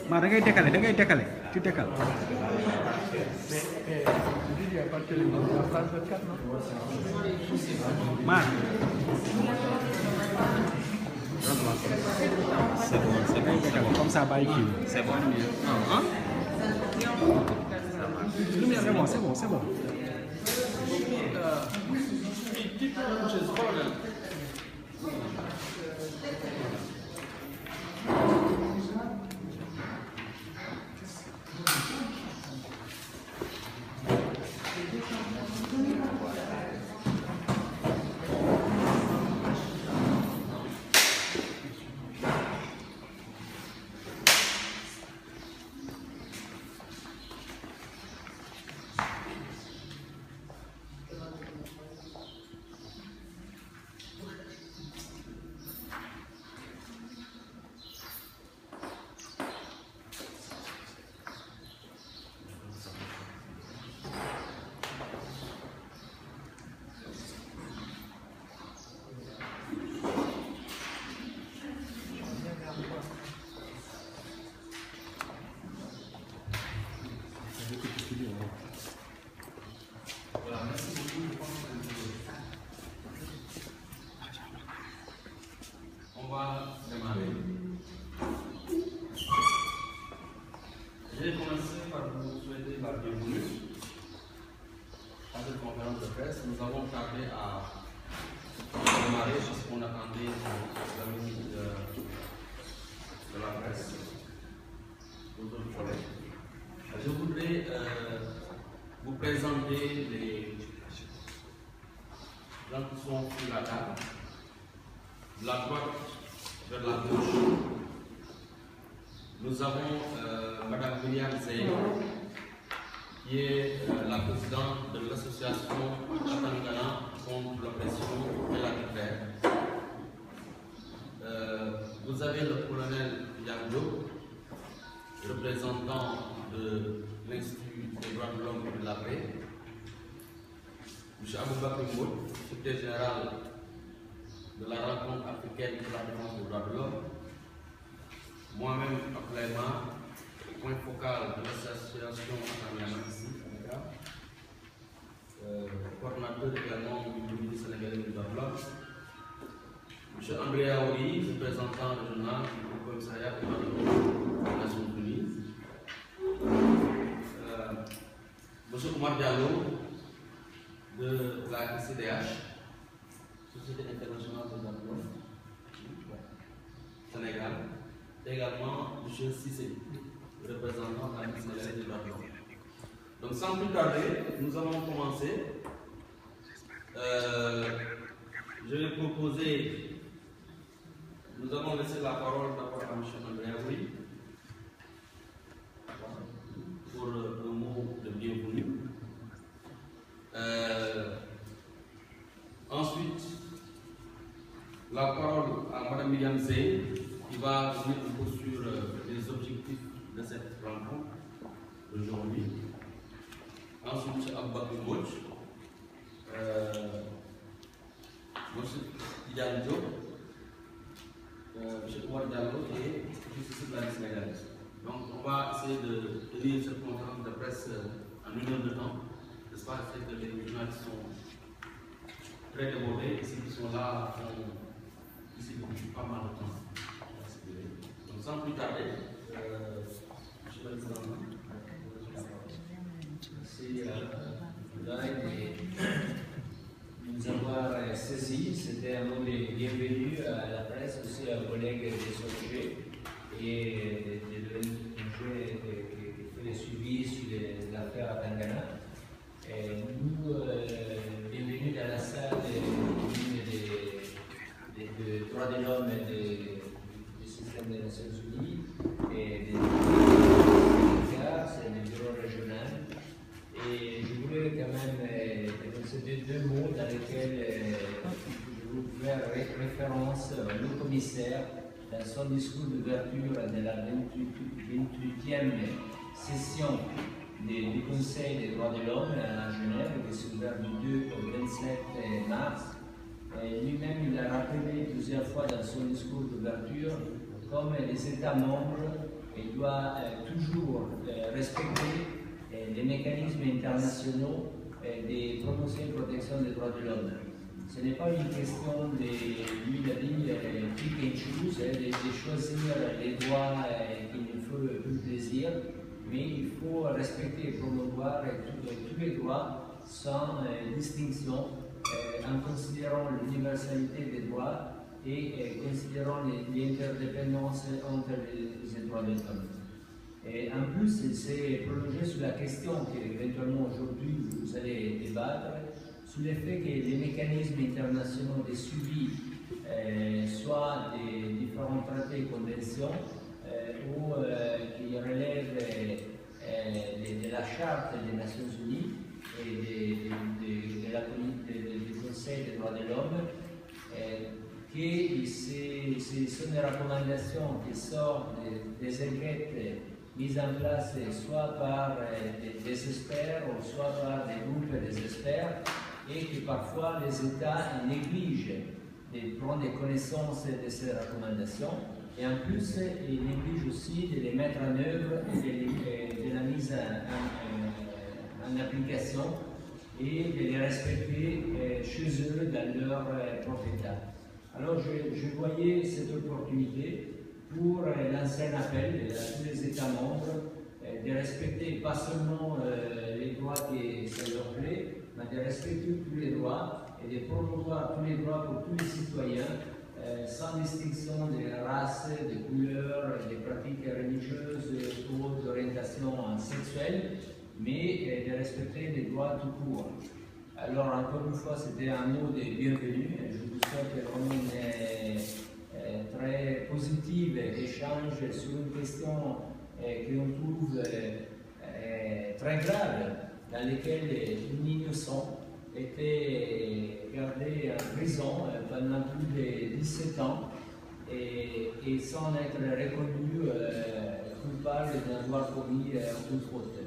Mar, da ngay décaler, tu décales. Mar. C'est bon. Comme ça, bye. C'est bon. C'est bon. On va démarrer. Je vais commencer par vous souhaiter la bienvenue à cette conférence de presse. Nous avons tardé à démarrer parce qu'on attendait la visite de la presse, aux autres collègues. Je voudrais vous présenter les gens qui sont sur la table. De la droite vers la gauche, nous avons Mme William Zey, qui est la présidente de l'association Atangana contre l'oppression et la défaite. Vous avez le colonel Yangdo, représentant de l'Institut des droits de l'homme et de la paix, M. Aboubakar Moud, secrétaire général de la rencontre africaine pour la défense des droits de l'homme, moi-même Abdoulaye, point focal de l'association Atangana ici, coordonnateur également du comité sénégalais des droits de l'homme, M. André Aouri, représentant régional du commissariat des droits de l'homme des Nations Unies, M. Oumar Diallo de la ICDH, Société internationale de droits de l'homme, Sénégal, et également M. Cissé, représentant de la Ligue sénégalaise des droits de l'homme. Donc sans plus tarder, nous allons commencer. Je vais proposer, nous allons laisser la parole d'abord à M. André Aouri pour un mot de bienvenue. Ensuite, la parole à Mme Myriam Zey, qui va venir un peu sur les objectifs de cette rencontre d'aujourd'hui. Ensuite, M. Aboubakar Moud, M. Tidiane Diop, M. Oumar Diallo et M. de la Ligue sénégalaise. Donc, on va essayer de tenir cette conférence de presse en une heure de temps. N'est-ce pas? C'est que les journalistes sont très débordés, et ceux qui sont là ont ici depuis pas mal de temps. Donc, sans plus tarder, M. le Président, merci de nous avoir saisis. C'était un mot de bienvenue à la presse, aussi à vos collègues des ONG et de l'ONG qui fait le suivi sur l'affaire Atangana. Nous, bienvenue dans la salle des droits de l'homme et du système des Nations Unies et des c'est le bureau régional. Et je voulais quand même dénoncer deux mots dans lesquels je veux faire référence au commissaire dans son discours d'ouverture de la 28e session du Conseil des droits de l'homme à Genève, qui s'est ouvert du 2 au 27 mars. Lui-même, il a rappelé plusieurs fois dans son discours d'ouverture comme les États membres doivent toujours respecter les mécanismes internationaux de promotion et protection des droits de l'homme. Ce n'est pas une question de, lui il a dit, pick and choose, de choisir les droits qui nous font plus plaisir, mais il faut respecter et promouvoir tous les droits sans distinction, en considérant l'universalité des droits et considérant l'interdépendance entre les droits de l'homme. Et en plus, il s'est prolongé sur la question qu'éventuellement aujourd'hui vous allez débattre, sur le fait que les mécanismes internationaux de suivi, soit des différents traités et conventions, ou qui relèvent de la Charte des Nations Unies et du Conseil des droits de l'homme, que ce sont des recommandations qui sortent des enquêtes mises en place soit par des experts ou soit par des groupes d'experts, et que parfois les États négligent de prendre connaissance de ces recommandations, et en plus ils négligent aussi de les mettre en œuvre et de la mise en application et de les respecter chez eux dans leur propre État. Alors je voyais cette opportunité pour lancer un appel à tous les États membres de respecter pas seulement les droits qui ça leur plaît, mais de respecter tous les droits et de promouvoir tous les droits pour tous les citoyens, sans distinction de race, de couleur, de pratiques religieuses ou d'orientation sexuelle, mais de respecter les droits tout court. Alors encore une fois, c'était un mot de bienvenue. Je vous souhaite vraiment une très positive échange sur une question que l'on trouve très grave, dans laquelle un innocent était gardé en prison pendant plus de 17 ans et sans être reconnu coupable d'avoir commis une faute.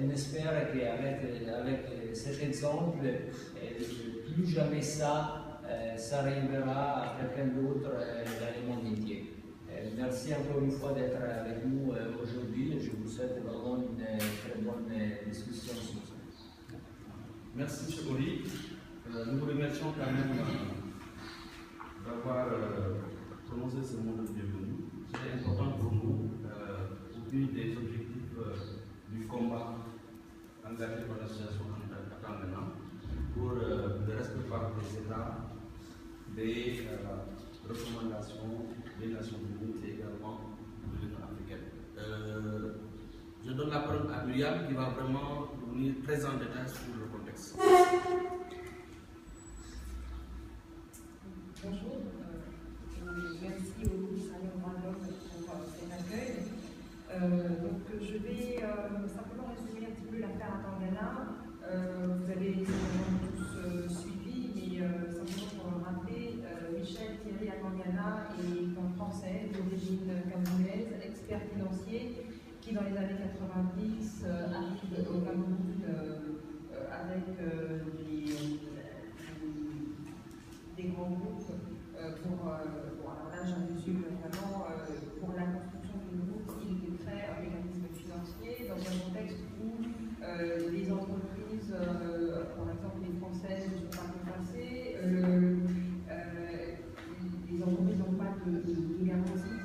On espère qu'avec cet exemple, plus jamais ça arrivera à quelqu'un d'autre dans le monde entier. Merci encore une fois d'être avec nous aujourd'hui. Je vous souhaite vraiment une très bonne discussion sur ça. Merci, M. Oli. Nous vous remercions quand même d'avoir prononcé ce mot de bienvenue. C'est important pour nous, au but des objectifs du combat engagé par l'association Atangana pour le respect par les États des recommandations des Nations Unies et également de l'Union africaine. Je donne la parole à Myriam qui va vraiment venir très en détail sur le contexte. Bonjour, merci au Salon Droits de l'Homme pour cet accueil. Je vais simplement résumer un petit peu l'affaire Atangana. Vous avez certainement tous suivi, mais simplement pour le rappeler, Michel Thierry Atangana est un Français d'origine camerounaise, expert financier, qui dans les années 90 arrive au Cameroun avec des grands groupes alors là j'induis vraiment pour la construction d'une route, il crée un mécanisme financier dans un contexte où les entreprises, par exemple les françaises, ne sont pas compensées, les entreprises n'ont pas de garantie,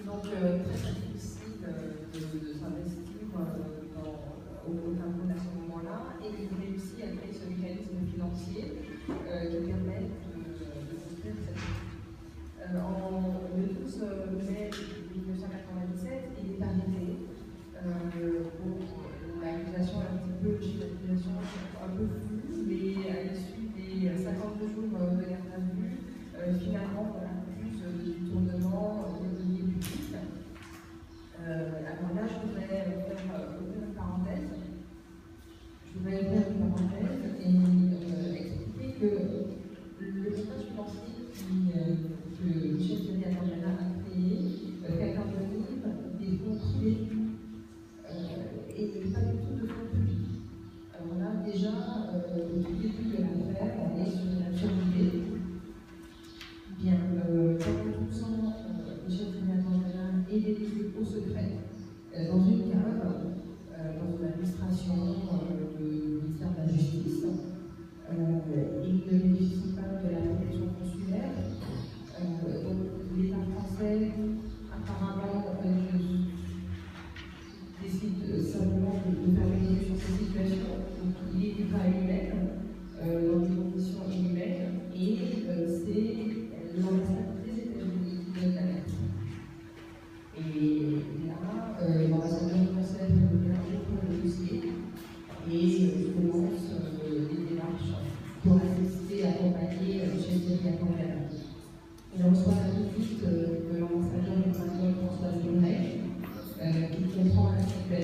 donc très difficile de s'investir au Cameroun à ce moment-là, et il réussit à créer ce mécanisme financier qui permet de construire cette route. Le 12 mai 1997, il est arrêté pour l'accusation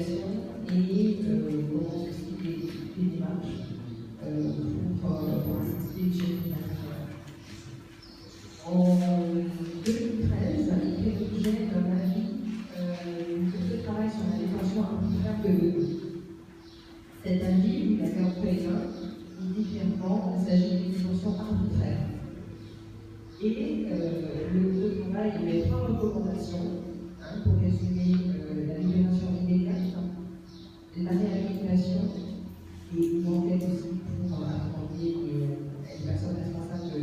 l'application et commence aussi des démarches pour assister chez les acteurs. En 2013, il fait l'objet d'un avis de travail sur la détention arbitraire de l'eau. Cet avis, il avait en présent, il dit clairement qu'il s'agit d'une détention arbitraire. Et le travail, il met 3 recommandations pour résumer la libération immédiate, la réhabilitation et une enquête aussi pour apprendre les personnes responsables de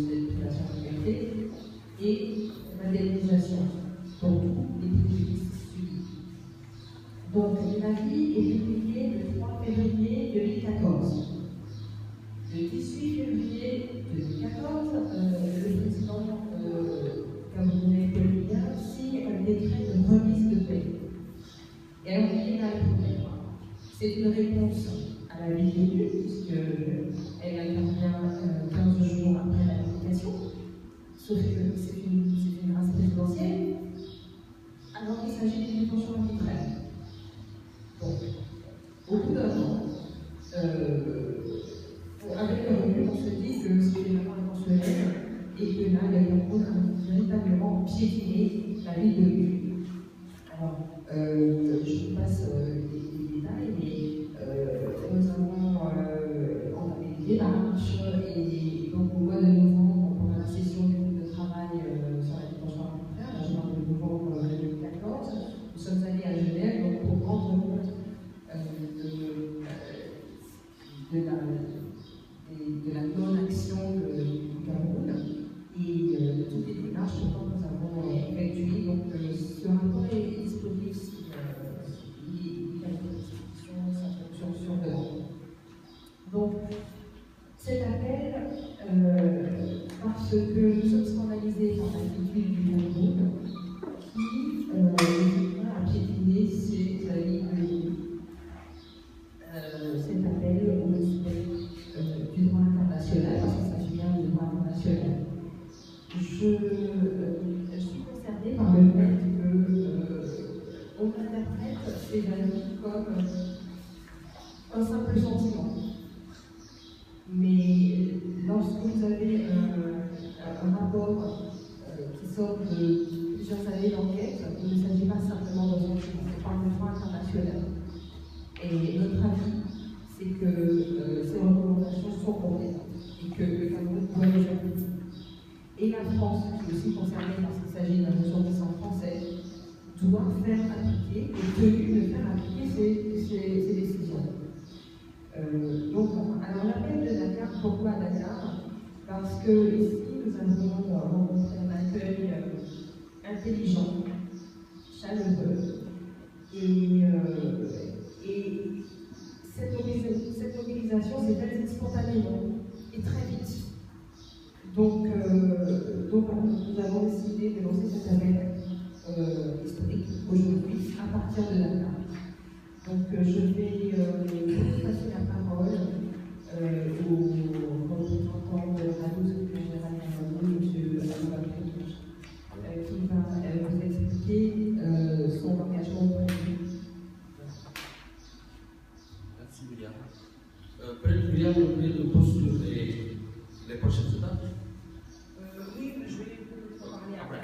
cette privation de liberté et l'indemnisation pour tous les préjudices subis. Donc l'avis est publié le 3 février 2014. Le 18 février 2014, le président camerounais Paul Biya signe un décret de remise de paix. Et alors, il y a un problème. C'est une réponse à la vie venue, puisqu'elle intervient 15 jours après la publication, sauf que c'est une grâce présidentielle, alors qu'il s'agit d'une détention arbitraire. Donc, au bout d'un an, avec le recul, on se dit que c'est vraiment intentionnel et que là, il y a véritablement piétiné la vie de l'État. Alors, je vous passe les détails, mais nous avons entamé des démarches et donc au mois de novembre, pendant la session du groupe de travail sur la détention arbitraire, je parle de novembre 2014, nous sommes allés à Genève donc, pour rendre compte de la non-action du Cameroun et de toutes les démarches que nous avons effectuées. Donc, ce rapport est disponible si il y a des questions sur demande. Donc, cet appel, parce que nous sommes scandalisés par l'attitude du Cameroun qui a piétiné ses avis de l'ONU. Cet appel au respect du droit international, parce qu'il s'agit bien du droit international. Je suis concernée par le fait qu'on interprète ces avis comme un simple sentiment. Mais lorsque vous avez un rapport qui sort de plusieurs années d'enquête, il ne s'agit pas simplement d'un sentiment, c'est pas un droit international. Et notre avis, c'est que ces recommandations sont compétentes et que le Cameroun doit les appliquer. Et la France, qui est aussi concernée parce qu'il s'agit d'un ressortissant français, doit faire appliquer, est tenue de faire appliquer ces décisions. Donc, alors l'appel de Dakar, pourquoi Dakar? Parce que ici, nous avons rencontré un accueil intelligent, chaleureux, et cette mobilisation s'est faite spontanément et très vite. Donc nous avons décidé de lancer cet appel historique aujourd'hui à partir de Dakar. Donc je vais passer la parole au représentant de la secrétaire générale de M. Aboubacar, qui va vous expliquer son engagement prévu. Merci William. Peut-être William nous poursuivre les prochaines étapes? Oui, je vais vous parler après.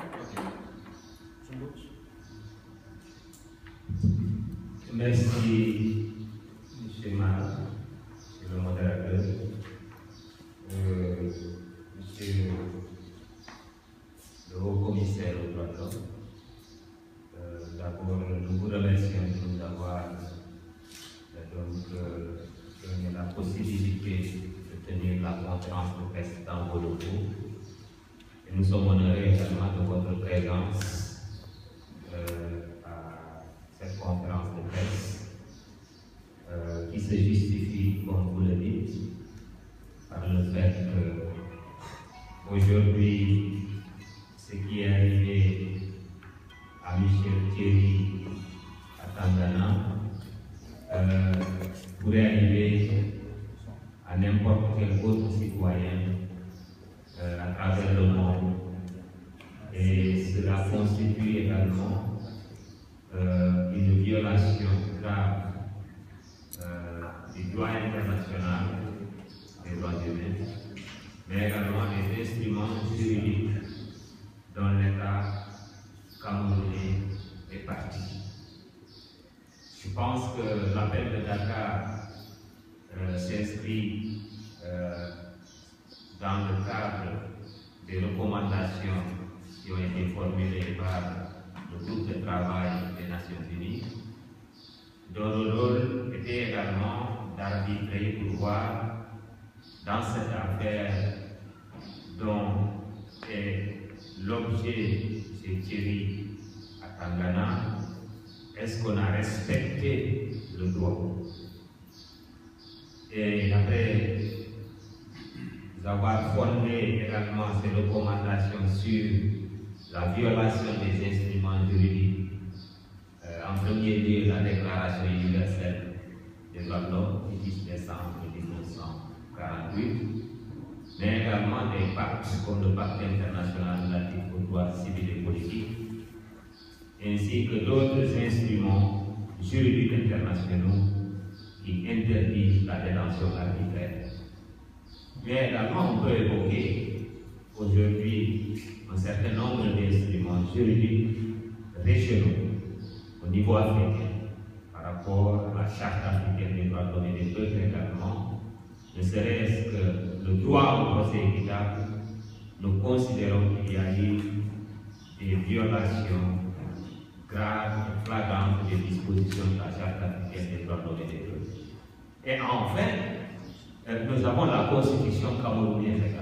Merci, M. Mar, le modérateur, Monsieur le haut-commissaire aux droits de l'homme. D'abord, nous vous remercions de nous avoir donné la possibilité de tenir la conférence de presse dans vos locaux. Et nous sommes honorés également de votre présence à cette conférence de presse qui se justifie, comme vous le dites, par le fait qu'aujourd'hui, ce qui est arrivé à Michel Thierry à Tangana pourrait arriver à n'importe quel autre citoyen à travers le monde. Et cela constitue également une violation grave du droit international des droits humains, mais également des instruments juridiques dont l'État camerounais est parti. Je pense que l'appel de Dakar s'inscrit dans le cadre des recommandations qui ont été formulées par le groupe de travail des Nations Unies, dont le rôle était également d'arbitrer pour voir dans cette affaire dont est l'objet de Thierry à Tangana, est-ce qu'on a respecté le droit? Et après avoir fondé également ces recommandations sur la violation des instruments juridiques, en premier lieu la Déclaration universelle des droits de l'homme du 10 décembre 1948, mais également des pactes comme le Pacte international relatif aux droits civils et politiques, ainsi que d'autres instruments juridiques internationaux qui interdisent la détention arbitraire. Mais également, on peut évoquer aujourd'hui un certain nombre d'instruments juridiques régionaux au niveau africain par rapport à la Charte africaine des droits de l'homme et des peuples également, ne serait-ce que le droit au procès équitable. Nous considérons qu'il y a eu des violations graves et flagrantes des dispositions de la Charte africaine des droits de l'homme et des peuples. Et enfin, nous avons la Constitution camerounaise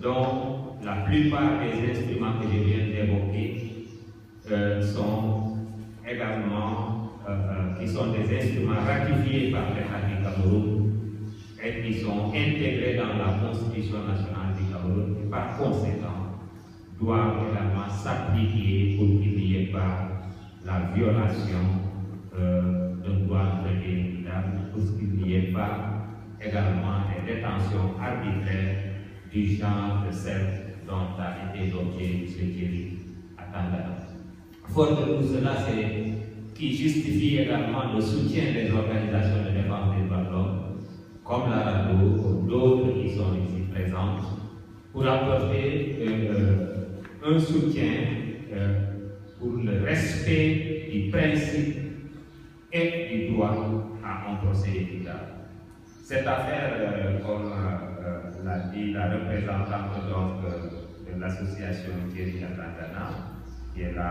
dont la plupart des instruments que je viens d'évoquer sont également qui sont des instruments ratifiés par l'État du Cameroun et qui sont intégrés dans la Constitution nationale du Cameroun et par conséquent doivent également s'appliquer pour qu'il n'y ait pas la violation d'un droit de l'équitable, pour qu'il n'y ait pas également des détentions arbitraires du genre de celle dont a été l'objet de ce Thierry à Tangana. Fort de tout cela, c'est qui justifie également le soutien des organisations de défense des droits de l'homme, comme la RADDHO ou d'autres qui sont ici présentes, pour apporter un soutien pour le respect du principe et du droit à un procès équitable. Cette affaire, comme l'a dit la représentante de l'association Thierry à Tangana, qui est là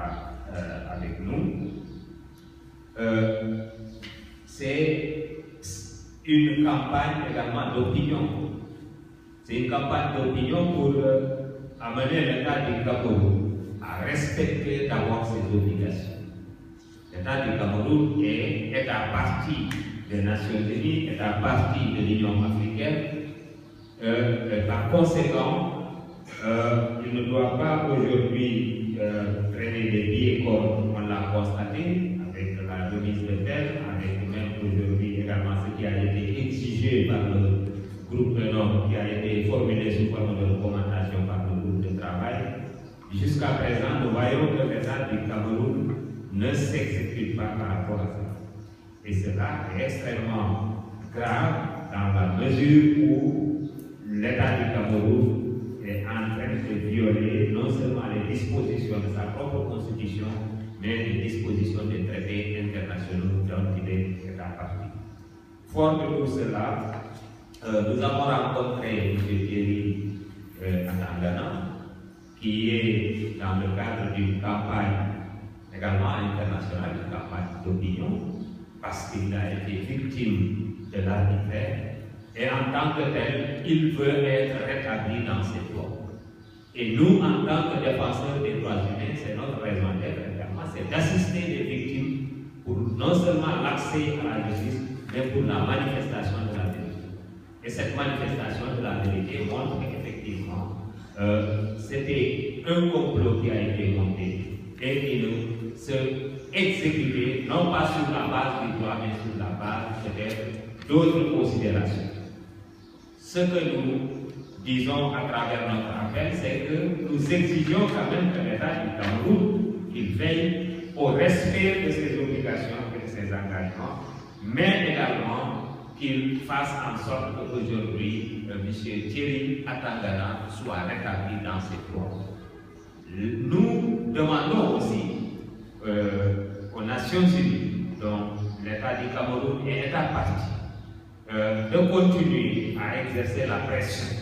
avec nous, c'est une campagne également d'opinion. C'est une campagne d'opinion pour amener l'État du Cameroun à respecter d'abord ses obligations. L'État du Cameroun est à partie des Nations Unies, est à partie de l'Union africaine. Par conséquent, il ne doit pas aujourd'hui traîner des pieds comme on l'a constaté avec la remise de terre, avec même aujourd'hui également ce qui a été exigé par le groupe de normes qui a été formulé sous forme de recommandation par le groupe de travail. Jusqu'à présent, nous voyons que l'État du Cameroun ne s'exécute pas par rapport à ça. Et cela est extrêmement grave dans la mesure où l'État du Cameroun est en train de violer non seulement les dispositions de sa propre constitution, mais les dispositions des traités internationaux dont il est à partie. Fort de tout cela, nous avons rencontré M. Thierry à Tangana, qui est dans le cadre d'une campagne également internationale, une campagne d'opinion, parce qu'il a été victime de l'arbitraire. Et en tant que tel, il veut être rétabli dans ses droits. Et nous, en tant que défenseurs des droits humains, c'est notre raison d'être également, c'est d'assister les victimes pour non seulement l'accès à la justice, mais pour la manifestation de la vérité. Et cette manifestation de la vérité montre qu'effectivement, c'était un complot qui a été monté et qui ne se exécutait non pas sur la base du droit, mais sur la base peut-être d'autres considérations. Ce que nous disons à travers notre appel, c'est que nous exigeons quand même que l'État du Cameroun qu'il veille au respect de ses obligations et de ses engagements, mais également qu'il fasse en sorte qu'aujourd'hui, M. Thierry Atangana soit rétabli dans ses droits. Nous demandons aussi aux Nations Unies, dont l'État du Cameroun est État parti, de continuer à exercer la pression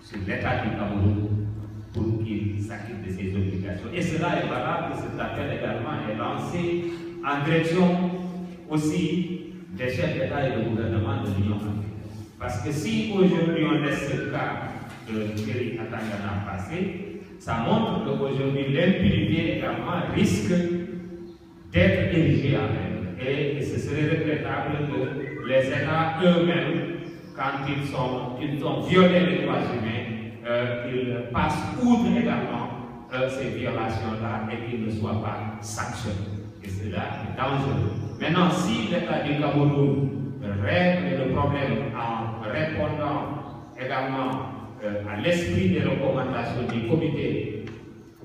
sur l'État du Cameroun pour qu'il s'acquitte de ses obligations. Et cela est valable, cet appel également est lancé en direction aussi des chefs d'État et de gouvernement de l'Union africaine. Parce que si aujourd'hui on laisse ce cas de Thierry Atangana passer, ça montre qu'aujourd'hui l'impunité également risque d'être érigée en elle. Et ce serait regrettable que les États eux-mêmes, quand ils ont violé les droits humains, qu'ils passent outre également ces violations-là et qu'ils ne soient pas sanctionnés. Et cela est dangereux. Maintenant, si l'État du Cameroun règle le problème en répondant également à l'esprit des recommandations du comité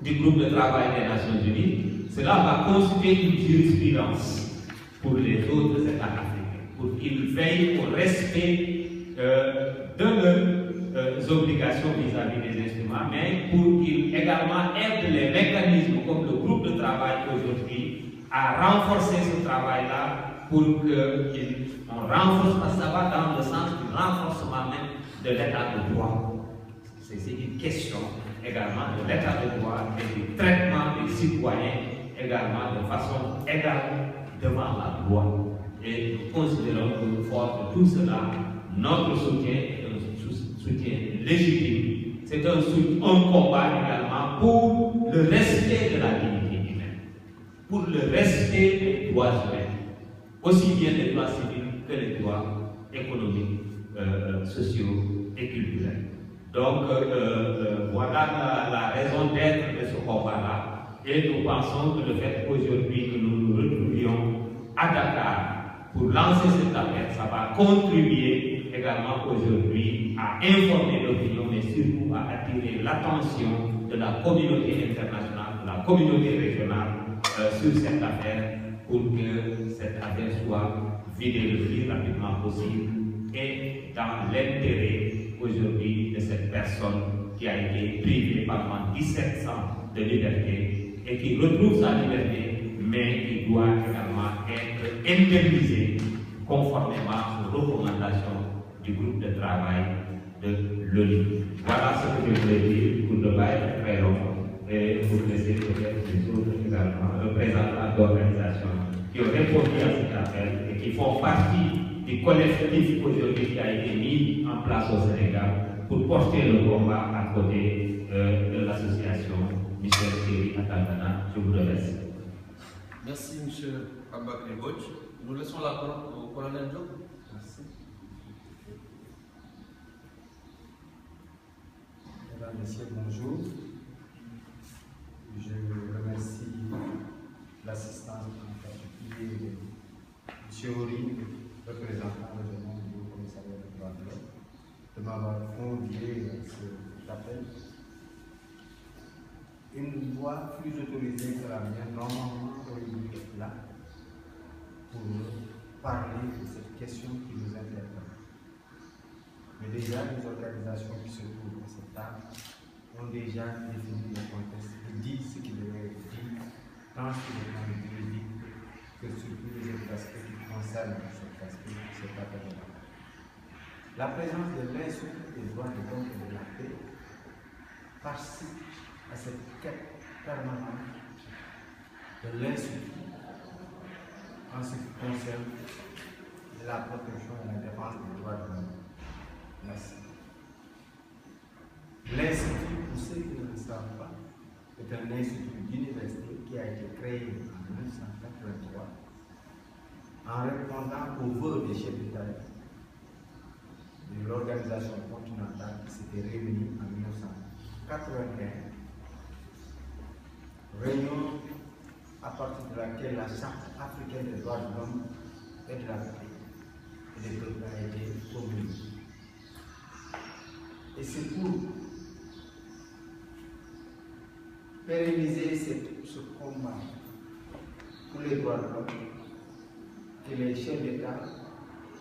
du groupe de travail des Nations Unies, cela va constituer une jurisprudence pour les autres États africains, pour qu'ils veillent au respect de leurs obligations vis-à-vis des instruments, mais pour qu'ils également aident les mécanismes comme le groupe de travail aujourd'hui à renforcer ce travail-là pour qu'on renforce, parce que ça va dans le sens du renforcement même de l'état de droit. C'est une question également de l'état de droit et du traitement des citoyens également de façon égale devant la loi. Et nous considérons que fort de tout cela, notre soutien est un soutien légitime. C'est un combat également pour le respect de la dignité humaine, pour le respect des droits humains, aussi bien les droits civils que les droits économiques, sociaux et culturels. Donc voilà la raison d'être de ce combat-là. Et nous pensons que le fait qu'aujourd'hui que nous nous retrouvions à Dakar pour lancer cet appel, ça va contribuer également aujourd'hui à informer l'opinion, mais surtout à attirer l'attention de la communauté internationale, de la communauté régionale sur cette affaire, pour que cette affaire soit vidée le plus rapidement possible et dans l'intérêt aujourd'hui de cette personne qui a été privée pendant 17 ans de liberté et qui retrouve sa liberté, mais qui doit également être indemnisé conformément aux recommandations du groupe de travail de l'ONU. Voilà ce que je voulais dire pour ne pas être très long et pour laisser peut-être les autres également représentants d'organisations qui ont répondu à cet appel et qui font partie du collectif aujourd'hui qui a été mis en place au Sénégal pour porter le combat à côté de l'association Michel Thierry Atangana. Je vous remercie. Merci, M. Aboubakry Mbodj. Nous laissons la parole au colonel Diop. Merci. Mesdames, Messieurs, bonjour. Je remercie l'assistance en particulier de M. Ori, représentant le nom du Haut Commissariat des droits de l'homme, de m'avoir convié à cet appel. Une voix plus autorisée que la mienne, normalement, aurait être là pour parler de cette question qui nous interpelle. Mais déjà, les organisations qui se trouvent à cette table ont déjà défini le contexte et dit ce qui devait être dit, tant sur le plan juridique que sur tous les autres aspects qui concernent cet aspect, cet appel. La présence de l'insulte des droits de l'homme et de la paix participe à cette quête permanente de l'insulte en ce qui concerne la protection et la défense des droits de l'homme. Merci. L'Institut, pour ceux qui ne le savent pas, est un institut d'université qui a été créé en 1983 en répondant aux vœux des chefs d'État de l'organisation continentale qui s'était réunie en 1981. Réunion à partir de laquelle la Charte africaine des droits de l'homme et de la paix et des peuples a été promulguée. Et c'est pour pérenniser ce combat pour les droits de l'homme que les chefs d'État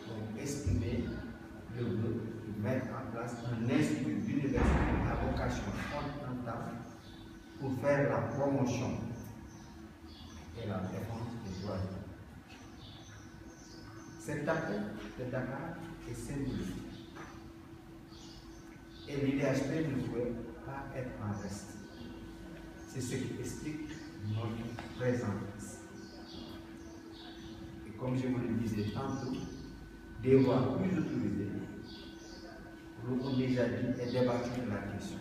ont exprimé le vœu de mettre en place un institut d'université à vocation fondamentale pour faire la promotion et la défense des droits de l'homme. Cet appel de Dakar est symbolique. Et l'IDHP ne pouvait pas être en reste. C'est ce qui explique notre présence. Et comme je vous le disais tantôt, des voix plus autorisées nous ont déjà dit et débattu de la question.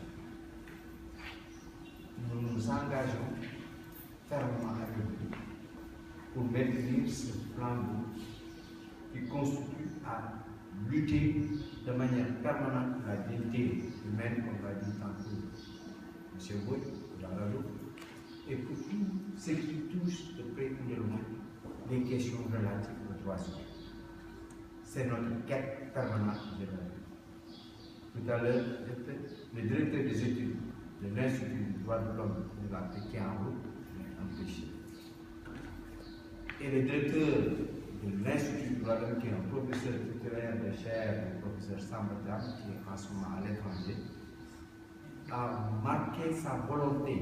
Nous nous engageons fermement avec vous pour maintenir ce plan qui constitue à lutter de manière permanente pour la dignité humaine, comme l'a dit tantôt M. Boy, et pour tout ce qui touche de près ou de loin les questions relatives aux droits humains. C'est notre quête permanente de la vie. Tout à l'heure, le directeur des études de l'Institut des droits de l'homme de la PK en route m'a empêché. Et le directeur de l'Institut des droits de l'homme, qui est un professeur titulaire de chaire, le professeur Sambadam, qui est en ce moment à l'étranger, a marqué sa volonté,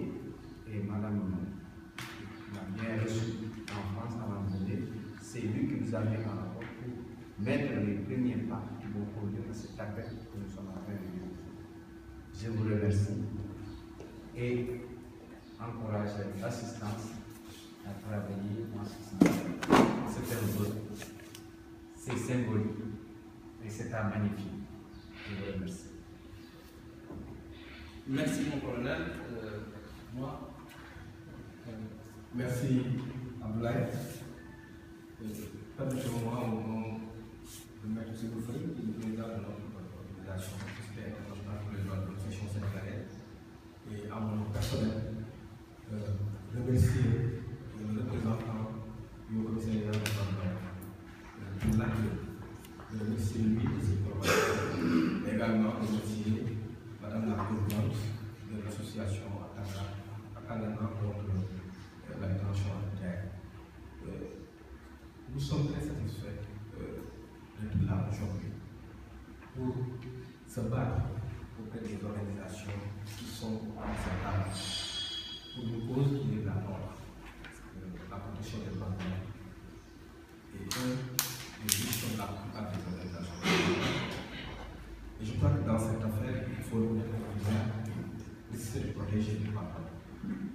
et Madame l'a bien reçu en France avant de venir, c'est lui qui nous a mis en rapport pour mettre les premiers pas qui vont conduire à cet appel que nous sommes en train de vivre. Je vous remercie et encourage l'assistance à travailler en ce sens. C'est un vote, c'est symbolique et c'est à magnifier. Je vous remercie. Merci mon colonel. Merci Abdoulaye. Permettez-moi au nom de M. Ségoufri, qui est président de notre organisation Société internationale pour les droits de l'Association sénégalaise, et à mon nom personnel, remercier le représentant du commissariat de l'Assemblée pour l'accueil, remercier lui et ses collaborateurs, mais également remercier Madame la Présidente de l'association Akadana contre la détention arbitraire. Nous sommes très satisfaits d'être là aujourd'hui pour se battre auprès des organisations qui sont acceptables pour une cause qui est la nôtre, la protection des droits de l'homme, et des missions de la plupart des organisations. Et je crois que dans cette affaire, il faut le mettre en lumière, c'est de protéger les droits de l'homme.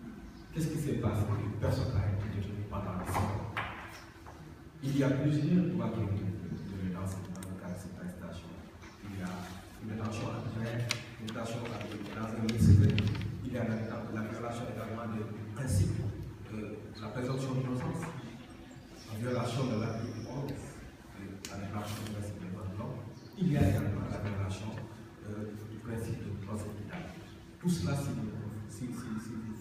Qu'est-ce qui s'est passé? Une personne a été détenue pendant 6 ans. Il y a plusieurs droits qui ont été donnés dans le cadre de cette arrestation. Il y a une détention arbitraire, une détention dans un lieu secret. Il y a la violation également du principe de la présomption d'innocence, la violation de l'article 11, la déclaration du principe des droits de l'homme. Il y a également la violation du principe de procès équitable. Tout cela, si vous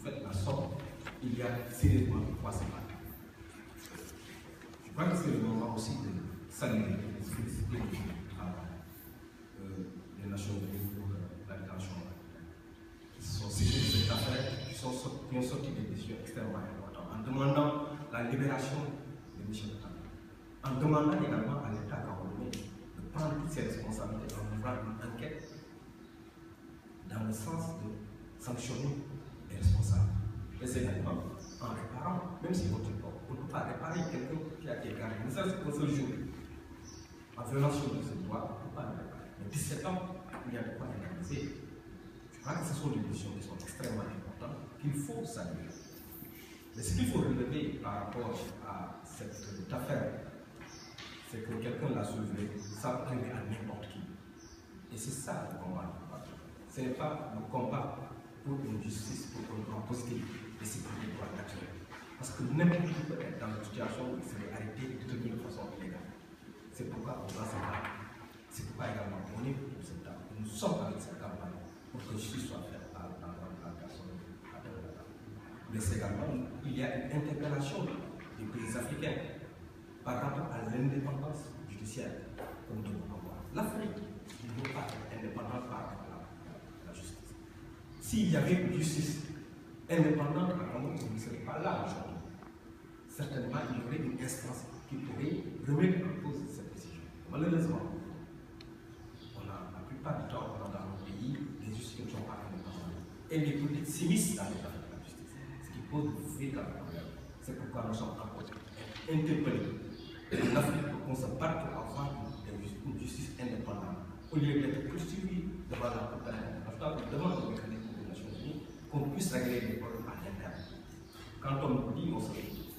faites la somme, il y a sérieusement 3 semaines. Je crois que c'est le moment aussi de saluer et de féliciter le travail des Nations Unies pour la détention, qui sont saisis de cette affaire, qui ont sorti des décisions extrêmement importantes, en demandant la libération de Michel Tang, en demandant également à l'État camerounais de prendre toutes ses responsabilités en ouvrant une enquête dans le sens de sanctionner les responsables. Mais c'est également en réparant, même si votre corps, on ne peut pas réparer quelqu'un qui a été gardé, ne serait-ce qu'un seul jour. En violation de ce droit, on ne peut pas le réparer. Mais 17 ans, il y a de quoi organiser. Je crois que ce sont des décisions qui sont extrêmement importantes, qu'il faut saluer. Mais ce qu'il faut relever par rapport à cette affaire, c'est que quelqu'un l'a soulevé, ça peut arriver à n'importe qui. Et c'est ça le combat. Ce n'est pas le combat pour une justice, pour un droit positif, mais c'est pour les droits naturels. Parce que n'importe qui peut être dans une situation où il serait arrêté et détenu de façon illégale. C'est pourquoi on doit se battre. C'est pourquoi également on est pour cette table. Nous sommes avec cette campagne pour que justice soit faite à la personne à Dakar. Mais c'est également, il y a une interpellation des pays africains par rapport à l'indépendance judiciaire que nous devons avoir. L'Afrique ne doit pas être indépendante par rapport à la justice. S'il y avait une justice indépendante, on ne serait pas là aujourd'hui. certainement il y aurait une instance qui pourrait remettre en cause cette décision. Malheureusement, la plupart du temps, on a dans nos pays des justices qui ne sont pas indépendantes. Et les politiques s'immiscent dans les affaires de la justice, ce qui pose de véritables problèmes. C'est pourquoi nous sommes encore interpellés. En Afrique, qu'on se batte pour avoir une justice indépendante, au lieu d'être poursuivi devant la Cour pénale internationale, devant le mécanisme des Nations Unies, qu'on puisse régler les problèmes à l'interne. Quand on nous dit,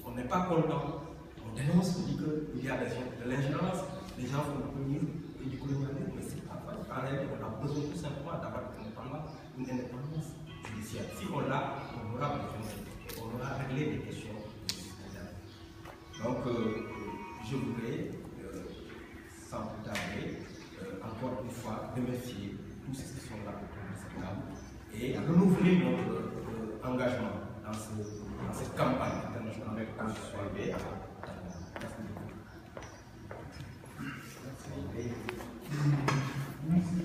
on n'est pas content, on dénonce, on dit qu'il y a de l'ingérence, les gens font le communisme et du colonialisme, mais c'est pas vrai. En réalité, on a besoin tout simplement d'avoir une indépendance judiciaire. Si on l'a, on aura besoin et on aura réglé des questions de justice interne. Donc, je voudrais, sans plus tarder, encore une fois, remercier tous ceux qui sont là autour de cette table et renouveler notre engagement dans cette campagne internationale avec constitutionnelle. Merci.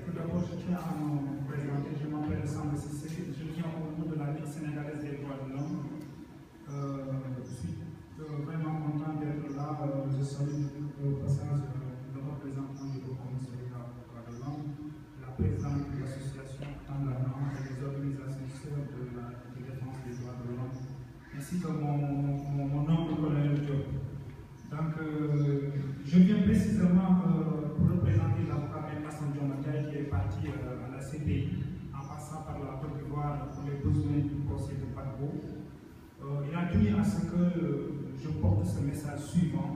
Tout d'abord, je tiens à me présenter. Je m'appelle Sam Cissé. Je viens au nom de la Ligue sénégalaise des droits de l'homme. Je suis vraiment content d'être là. Je salue au passage le représentant du Haut Commissariat des droits de l'homme, la présidente de l'association Tangana et les organisations sœurs de la défense des droits de l'homme, ainsi que mon oncle colonel Diop. Donc, je viens précisément pour représenter l'avocat Hassan Diomaye qui est parti à la CPI en passant par la Côte d'Ivoire pour les besoins du procès de Gbagbo. Il a tenu à ce que je porte ce message suivant.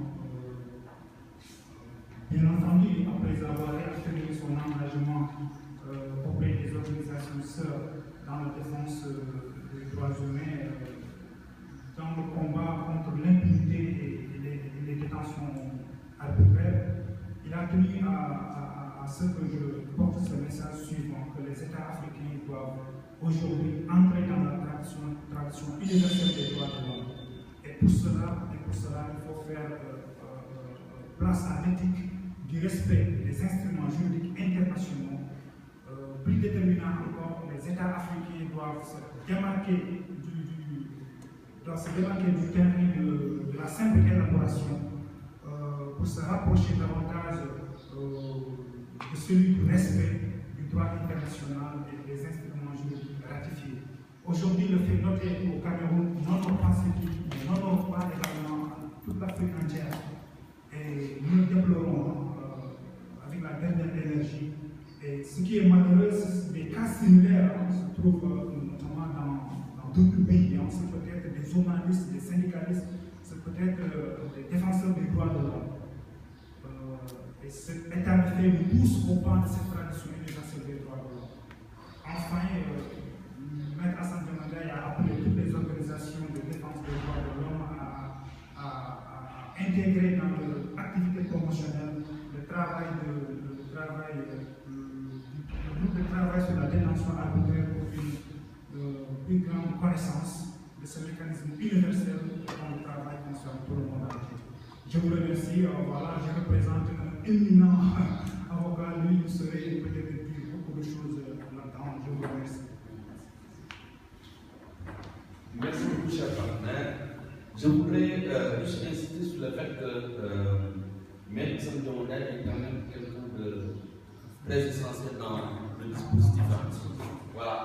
Bien entendu, après avoir réaffirmé son engagement auprès des organisations sœurs dans la défense des droits humains, dans le combat contre l'impunité et les détentions arbitraires, il a tenu à ce que je porte ce message suivant, que les États africains doivent aujourd'hui entrer dans la tradition universelle des droits de l'homme. Et pour cela, il faut faire place à l'éthique du respect des instruments juridiques internationaux. Plus déterminant encore, les États africains doivent se démarquer du terrain de la simple élaboration pour se rapprocher davantage de celui du respect du droit international et des instruments juridiques ratifiés. Aujourd'hui, le fait noté au Cameroun, non au Pacifique, mais non au pas également toute l'Afrique entière. Et nous le déplorons avec la dernière énergie. Et ce qui est malheureux, c'est des cas similaires se trouvent notamment dans d'autres pays. C'est peut-être des journalistes, des syndicalistes, c'est peut-être des défenseurs des droits de l'homme. Et cet état de fait nous pousse au pan de cette tradition universelle des droits de l'homme. Enfin, Maître Hassan Diomaye a appelé toutes les organisations de défense des droits de l'homme à intégrer dans leur activité promotionnelle le groupe de travail sur la détention arbitraire pour une plus grande connaissance de ce mécanisme universel dont le travail concerne tout le monde entier. Je vous remercie. Voilà, je représente un éminent avocat. Lui, il saurait peut-être dire beaucoup de choses là-dedans. Je vous remercie. Merci beaucoup, cher partenaire. Je voudrais juste insister sur le fait que Maître Hassan Diomaye est quand même quelqu'un de très essentiel dans le dispositif. Voilà,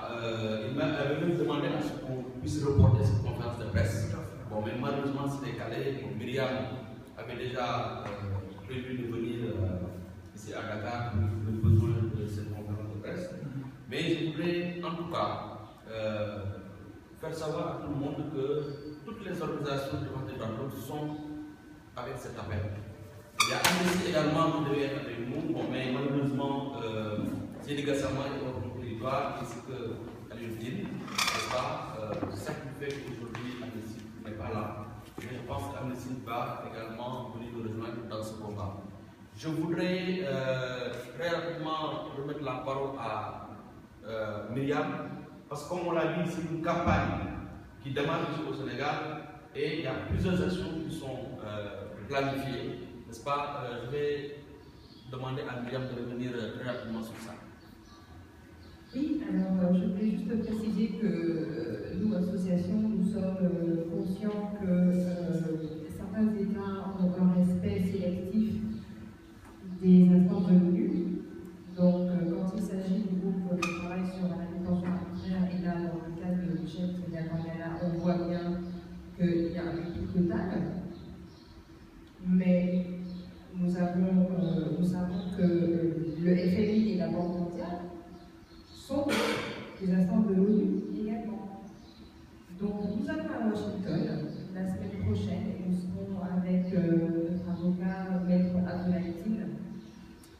il m'avait même demandé à ce qu'on puisse reporter cette conférence de presse. Bon, mais malheureusement, c'est décalé. Bon, Myriam avait déjà prévu de venir ici à Dakar pour le besoin de cette conférence de presse. Mais je voudrais en tout cas faire savoir à tout le monde que toutes les organisations de défense des droits de l'homme sont avec cet appel. Il y a Amnesty également qui devait être avec nous, bon, mais malheureusement, c'est Gassama et notre territoire, ainsi que Alioune, n'est-ce pas? C'est ça qui fait qu'aujourd'hui Amnesty n'est pas là. Mais je pense qu'Amnesty va également venir nous rejoindre dans ce combat. Je voudrais très rapidement remettre la parole à Myriam, parce que comme on l'a dit, c'est une campagne qui démarre ici au Sénégal et il y a plusieurs actions qui sont planifiées, n'est-ce pas? Je vais demander à Myriam de revenir très rapidement sur ça. Oui, alors je voulais juste préciser que nous, association, nous sommes conscients que certains États ont un respect sélectif des instances de l'ONU. Donc, quand il s'agit du groupe de travail sur la détention arbitraire, et là, dans le cas de Michel Trinidad-Mangala, on voit bien qu'il y a un mépris total. Mais nous savons que le FMI et la Banque mondiale sont des instances de l'ONU également. Donc, nous allons à Washington la semaine prochaine et nous serons avec notre avocat, Maître Abdoulaye,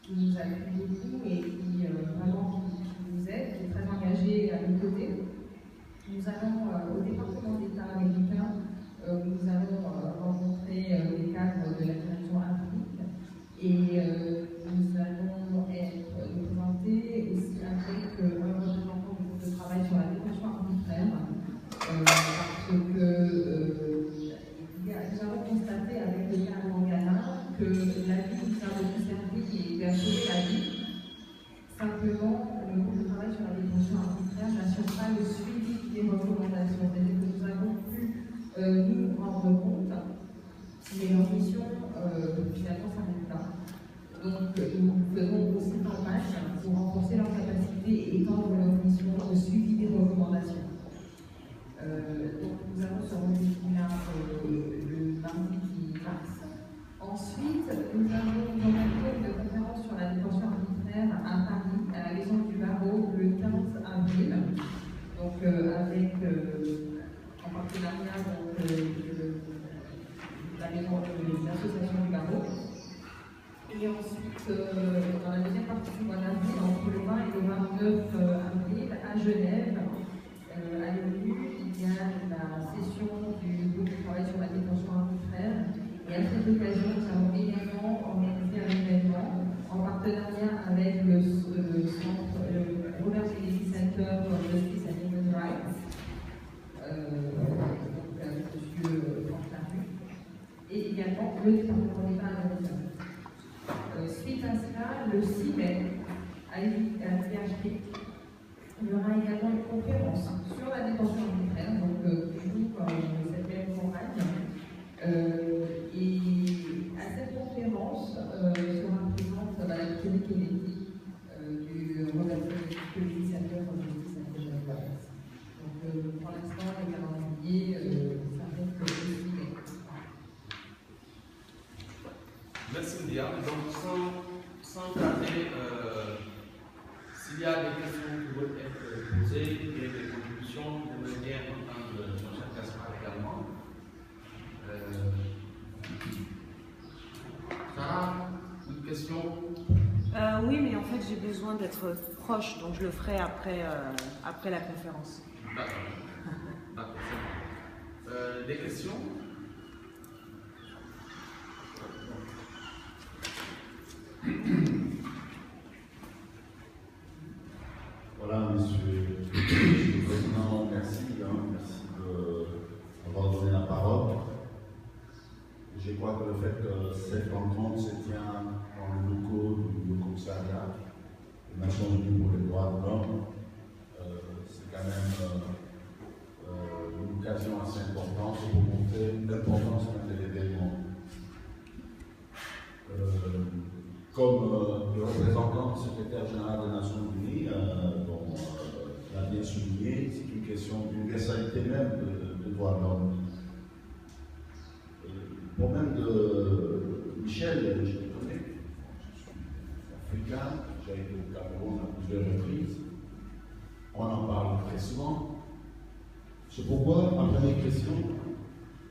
qui nous appuie beaucoup et qui vraiment qui nous aide, qui est très engagé à nos côtés. Nous allons au département d'État américain, nous allons rencontrer les cadres de la direction Afrique et nous allons être représentés aussi avec un représentant du groupe de travail sur la détention arbitraire parce que nous avons constaté avec le cas Mangala que la vie nous a observé et a sauvé la vie. Simplement, le groupe de travail sur la détention arbitraire n'assure pas le suivi des recommandations. C'est-à-dire que nous avons pu nous rendre compte, mais leur mission finalement s'arrête là. Donc nous faisons aussi campagne pour renforcer leur capacité et étendre leur mission au suivi des recommandations. Donc nous avons ce rendez-vous-là le mardi 10 mars. Ensuite, nous avons une conférence sur la détention arbitraire à Paris, à la Maison du Barreau, le 15 avril. Donc avec, en partenariat l'association du Barreau. Et ensuite, dans la deuxième partie du mois d'avril, entre le 20 et le 29 avril, à Genève, à l'ONU, il y a la session du groupe de travail sur la détention arbitraire. Et à cette occasion, nous avons également organisé un événement en partenariat avec le centre Robert Kennedy Center for Justice and Human Rights, donc avec M. Franck Larue, et également le département d'État américain. Suite à cela, le 6 mai, à l'IPHP, il y aura également une conférence sur la détention arbitraire, donc toujours cette même campagne. Et à cette conférence sera présente Mme Kelly Kennedy du Robert Kennedy Center for Justice and Human Rights. Donc pour l'instant, le calendrier s'arrête le 6 mai. Merci Lydia. Donc sans tarder, s'il y a des questions qui veulent être posées et des contributions, j'aimerais bien entendre Jean-Jacques Gaspard également. Sarah, une question? Oui, mais en fait j'ai besoin d'être proche, donc je le ferai après la conférence. D'accord. D'accord, c'est bon. Des questions? Voilà, Monsieur le Président, merci d'avoir donné la parole. Je crois que le fait que cette rencontre se tient dans le locaux du commissariat des Nations Unies pour les droits de l'homme, c'est quand même une occasion assez importante pour montrer l'importance de l'événement. Comme le représentant du secrétaire général des Nations Unies l'a bien souligné, c'est une question d'universalité même de droits de l'homme. Pour même de Michel, je le connais, je suis africain, j'ai été au Cameroun à plusieurs reprises, on en parle très souvent. C'est pourquoi ma première question,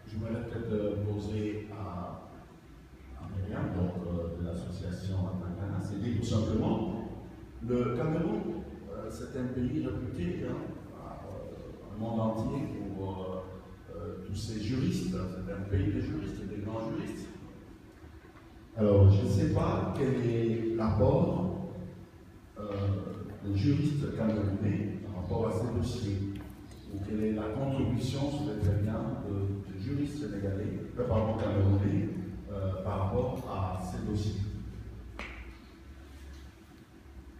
je me l'ai peut-être posée à Myriam, donc de l'association Atangana, c'est dit tout simplement, le Cameroun, c'est un pays réputé au monde entier pour tous ces juristes, c'est un pays de juristes, des grands juristes. Alors, je ne sais pas quel est l'apport des juristes camerounais par rapport à ces dossiers, ou quelle est la contribution sur les terrains de juristes sénégalais, camerounais, par rapport à ces dossiers.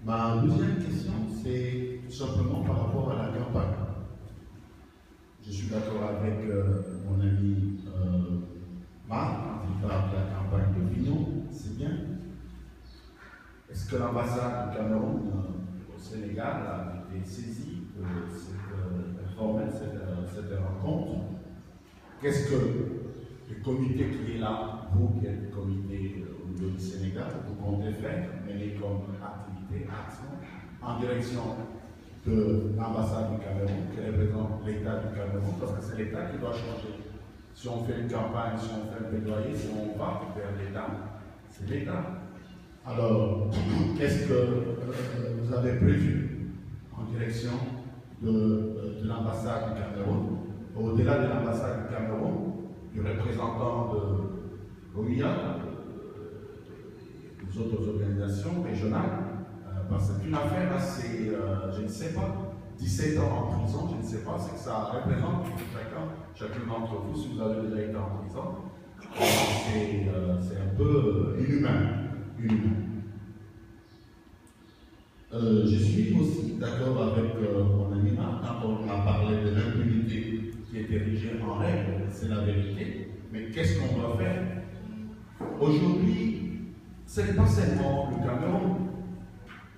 Ma deuxième question, c'est tout simplement par rapport à la campagne. Je suis d'accord avec mon ami Marc quand il parle de la campagne de Vignon, c'est bien. Est-ce que l'ambassade du Cameroun au Sénégal a été saisie de cette rencontre? Qu'est-ce que le comité qui est là, vous qui êtes le comité au niveau du Sénégal, vous comptez faire, mener comme activité, action, en direction de l'ambassade du Cameroun, qui représente l'État du Cameroun, parce que c'est l'État qui doit changer. Si on fait une campagne, si on fait un plaidoyer, si on va vers l'État, c'est l'État. Alors, qu'est-ce que vous avez prévu en direction de l'ambassade du Cameroun? Au-delà de l'ambassade du Cameroun, du représentant de l'OIA, des autres organisations régionales, parce que c'est une affaire assez, je ne sais pas, 17 ans en prison, je ne sais pas ce que ça représente pour chacun d'entre vous, si vous avez déjà été en prison. C'est un peu inhumain. Je suis aussi d'accord avec mon ami quand on a parlé de l'impunité qui est érigée en règle, c'est la vérité. Mais qu'est-ce qu'on doit faire? Aujourd'hui, ce n'est pas seulement le Cameroun.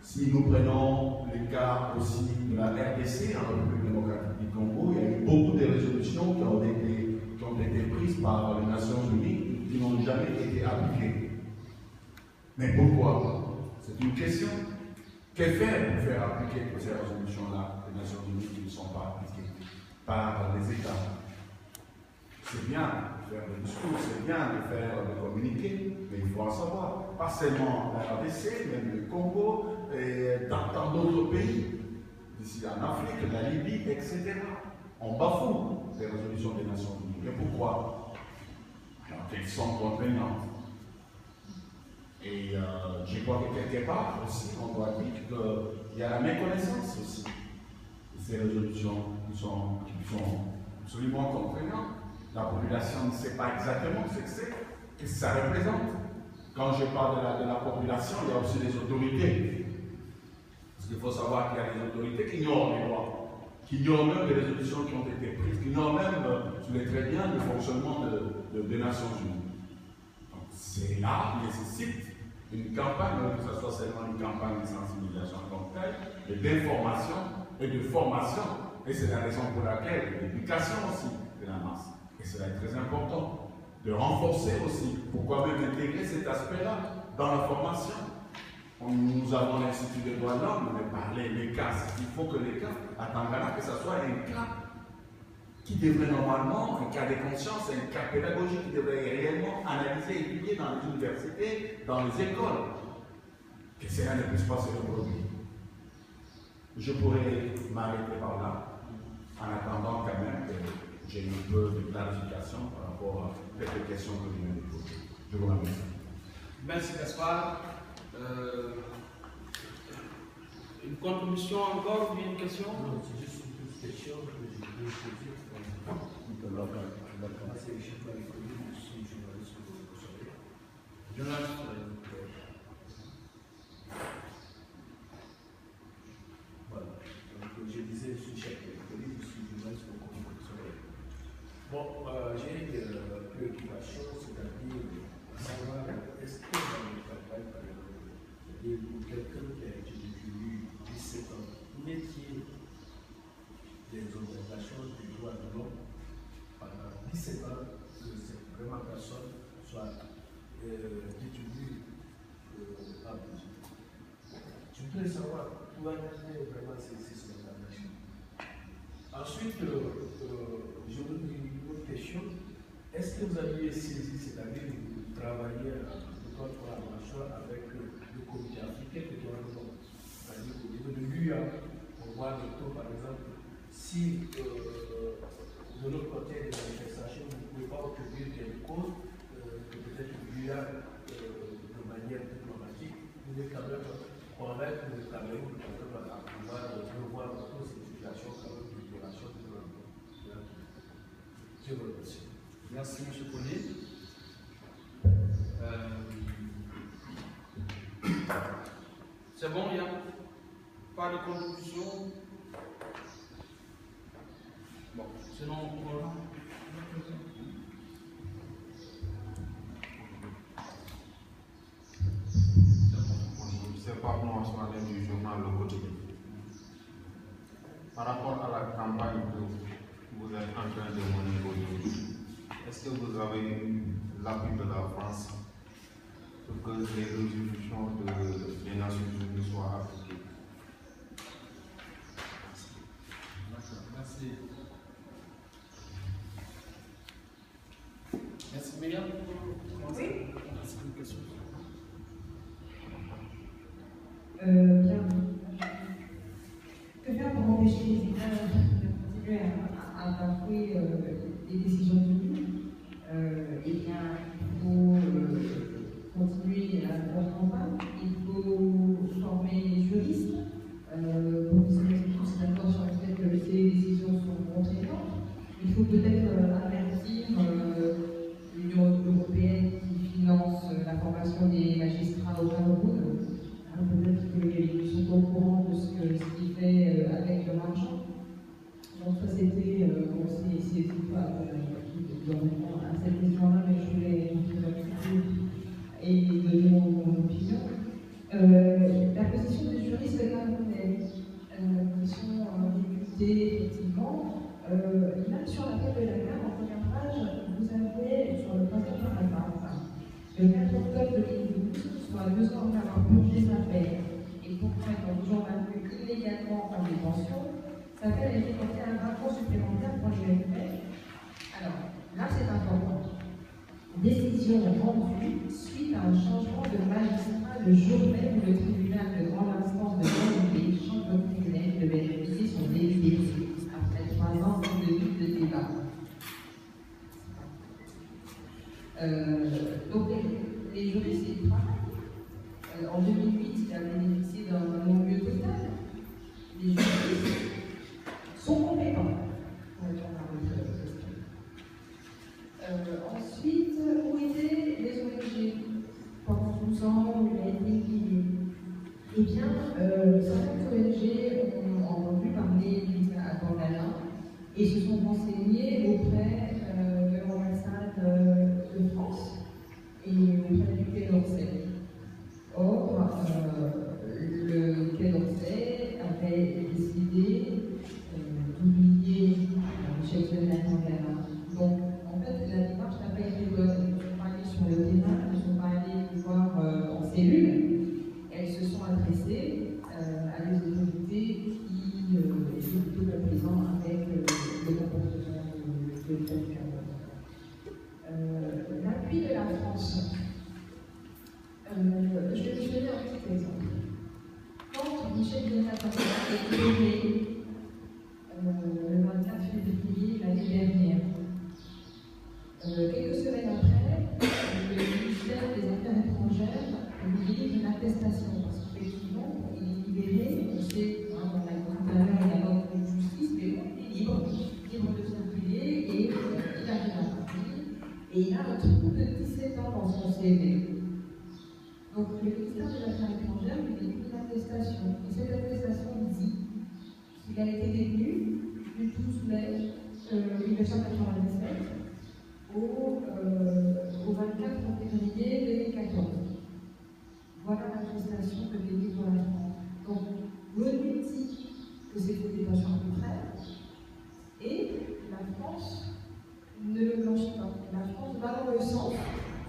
Si nous prenons le cas aussi de la RDC, en République démocratique du Congo, il y a eu beaucoup de résolutions qui ont été prises par les Nations Unies qui n'ont jamais été appliquées. Mais pourquoi? C'est une question. Que faire pour faire appliquer toutes ces résolutions-là des Nations Unies qui ne sont pas appliquées par les États? C'est bien de faire des discours, c'est bien de faire des communiqués, mais il faut en savoir. Pas seulement la RDC, même le Congo, et dans d'autres pays, ici en Afrique, la Libye, etc. On bafoue les résolutions des Nations Unies. Mais pourquoi? Alors qu'elles sont contraignantes. Et je crois que quelque part aussi, on doit dire qu'il y a la méconnaissance aussi de ces résolutions qui sont absolument contraignantes. La population ne sait pas exactement ce que c'est, ce que ça représente. Quand je parle de la population, il y a aussi les autorités. Parce qu'il faut savoir qu'il y a des autorités qui ignorent les lois, qui ignorent même les résolutions qui ont été prises, qui ignorent même, sous les très bien, le fonctionnement des Nations Unies. Donc c'est là qui nécessite une campagne, que ce soit seulement une campagne de sensibilisation comme telle, mais d'information et de formation. Et c'est la raison pour laquelle l'éducation aussi de la masse. Et cela est très important. De renforcer aussi. Pourquoi même intégrer cet aspect-là dans la formation? Nous avons l'Institut des droits de l'homme, mais parler des cas, il faut que les cas, à Tangana, que ce soit un cas qui devrait normalement, un cas de conscience, un cas pédagogique qui devrait réellement analyser et étudier dans les universités, dans les écoles. Que cela ne puisse pas se reproduire. Je pourrais m'arrêter par là, en attendant quand même que j'ai un peu de clarification par rapport à quelques questions que je viens de poser. Je vous remercie. Merci Gaspard. Une contribution encore ou bien une question? Non, c'est juste une petite question que je voulais poser. C'est Michel Marie-Connu, je suis journaliste au Soleil. Journaliste. Voilà. Donc, je disais, je suis Michel Marie-Connu, je suis journaliste au Soleil. Bon, j'ai une préoccupation, c'est-à-dire savoir est-ce que dans le travail, par exemple, c'est-à-dire pour quelqu'un qui a été depuis 17 ans, métier des organisations du droit de l'homme, pendant 17 ans, que cette vraiment personne soit détenue à Belgique. Je voudrais savoir, pour analyser vraiment ces organisations. Ensuite, je vous dis une autre question. Est-ce que vous aviez saisi, c'est-à-dire vous travaillez en collaboration avec le comité africain de droits de l'homme, c'est-à-dire au niveau de l'UA, pour voir le taux, par exemple, si de l'autre côté des manifestations, vous ne pouvez pas obtenir des causes, que peut-être l'UA, de manière diplomatique, vous devez quand même convaincre le Cameroun à pouvoir revoir toutes ces situations quand même de violation de droits de l'homme. Je vous remercie. Merci, M. Collier. C'est bon, il n'y a pas de contribution? Selon c'est pas moi sur la du journal Le Quotidien. Par rapport à la campagne que vous êtes en train de mener aujourd'hui, est-ce que vous avez eu l'appui de la France pour que les résolutions des Nations Unies soient appliquées? Merci. Merci, Myriam. Oui. Une question. Bien. Que faire pour empêcher les États de continuer à bafouer les décisions de l'ONU? Eh bien, il faut continuer à faire campagne, il faut former les juristes pour qu'ils se mettent tous d'accord sur le fait que ces décisions sont contraignantes. Il faut peut-être avertir l'Union européenne qui finance la formation des magistrats au Cameroun. Peut-être qu'ils sont au courant de ce qu'il fait avec leur argent. Donc ça c'était, bon, c'est pas qui doit répondre à cette question-là, mais je voulais et donner mon opinion. La position des juristes camerounais qui sont réputés effectivement, même sur l'appel de la gare, en première page, vous avez sur le troisième paragraphe, le 4 octobre 2012, soit 2 ans après avoir purgé sa peine et pour prendre toujours maintenu illégalement en détention, sa peine a été portée à 20 ans supplémentaires pour les UFR. Alors, là c'est important. Décision rendue suite à un changement de magistrat le jour même où le tribunal de grande instance de Guadeloupe, chambre criminelle, devait réviser son délibéré après 3 ans de débat. Donc les juristes, ils travaillent. En 2008, il a bénéficié d'un non-lieu total. Les juristes sont compétents pour répondre à votre question. Ensuite, où étaient les ONG pendant 12 ans où il a été lié? Eh bien, certaines ONG ont entendu parler du cas Bandana et se sont renseignées auprès de l'ambassade de France et auprès du Quai d'Orsay. Or, le Quai d'Orsay avait décidé d'oublier Michel Bandana. Donc, en fait, la démarche n'a pas été bonne. Ils ne sont pas allés sur le terrain, ils ne sont pas allés voir en cellule. Elles se sont adressées à des autorités qui étaient plutôt complaisants avec le comportement de l'État du Cameroun. L'appui de la France. Je vais vous donner un petit exemple. Quand Michel Bandana est libéré le 24 février l'année dernière, quelques semaines après, le ministère des Affaires étrangères lui délivre une attestation parce qu'effectivement, il est libéré, on sait, on a dit tout à l'heure, il y a l'ordre de justice, mais bon, il est libre de circuler et il arrive à partir. Et il a un trou de 17 ans dans son CV. Donc le ministère des Affaires étrangères lui délivre une attestation. Et cette attestation dit qu'il a été détenu du 12 mai 1997 au 24 février 2014. Voilà l'attestation que délivre la France. Donc, l'ONU dit que c'est une détention arbitraire et la France ne le blanchit pas. La France va dans le sens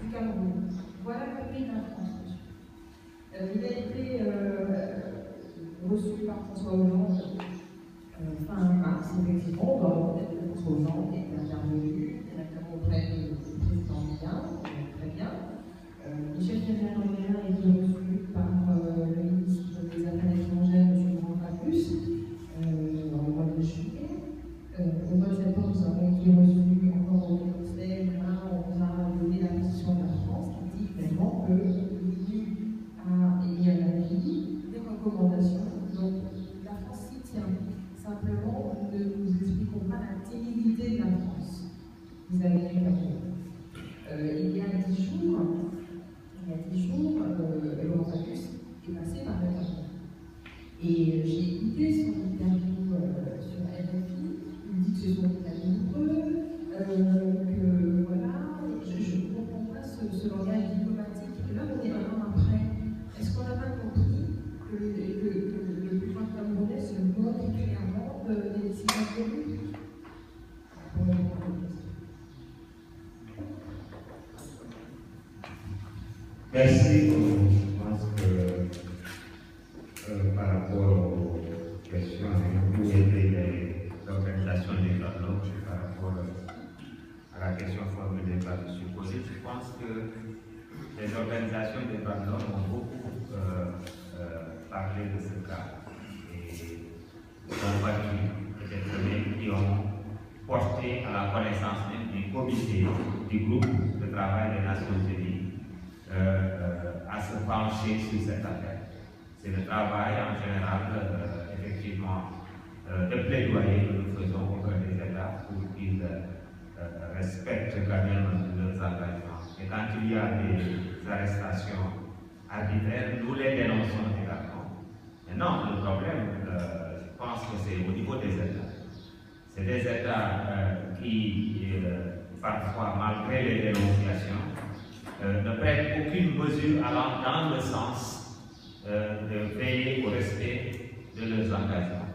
du Cameroun. Voilà le pays de la France. Il a été reçu par François Hollande fin mars, effectivement, dans le François Hollande qui est intervenu directement auprès du président Biden, très bien. Michel Bandana a été reçu par le ministre des Affaires étrangères, M. Laurent Fabius, dans le mois de juillet. Au mois de septembre, nous avons été reçus encore au Conseil. Là, on a donné la position de la France qui dit clairement que l'ONU a émis un avis, des recommandations. Donc, la France s'y tient. Simplement, ne nous expliquons pas la timidité de la France vis-à-vis du Cameroun. Merci. Je pense que par rapport aux questions, où étaient les organisations des droits de l'homme par rapport à la question formulée par M. Posé, je pense que les organisations des droits de l'homme ont beaucoup parlé de ce cas et combattu les premiers qui ont porté à la connaissance même du comité, du groupe de travail des Nations Unies à se pencher sur cette affaire. C'est le travail en général, effectivement, de plaidoyer que nous faisons auprès des États pour qu'ils respectent quand même leurs engagements. Et quand il y a des arrestations arbitraires, nous les dénonçons également. Mais non, le problème, je pense que c'est au niveau des États. C'est des États qui, parfois, malgré les dénonciations, ne prennent aucune mesure allant dans le sens de veiller au respect de leurs engagements.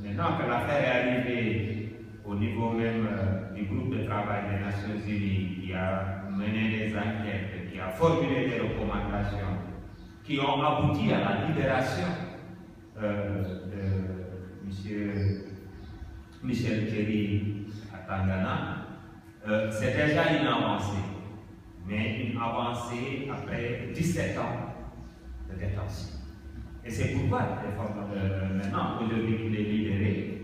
Maintenant que l'affaire est arrivée au niveau même du groupe de travail des Nations Unies qui a mené des enquêtes, qui a formulé des recommandations, qui ont abouti à la libération de M. Michel Thierry à Tangana, c'est déjà une avancée, mais une avancée après 17 ans de détention. Et c'est pourquoi, maintenant, aujourd'hui qu'il est libéré,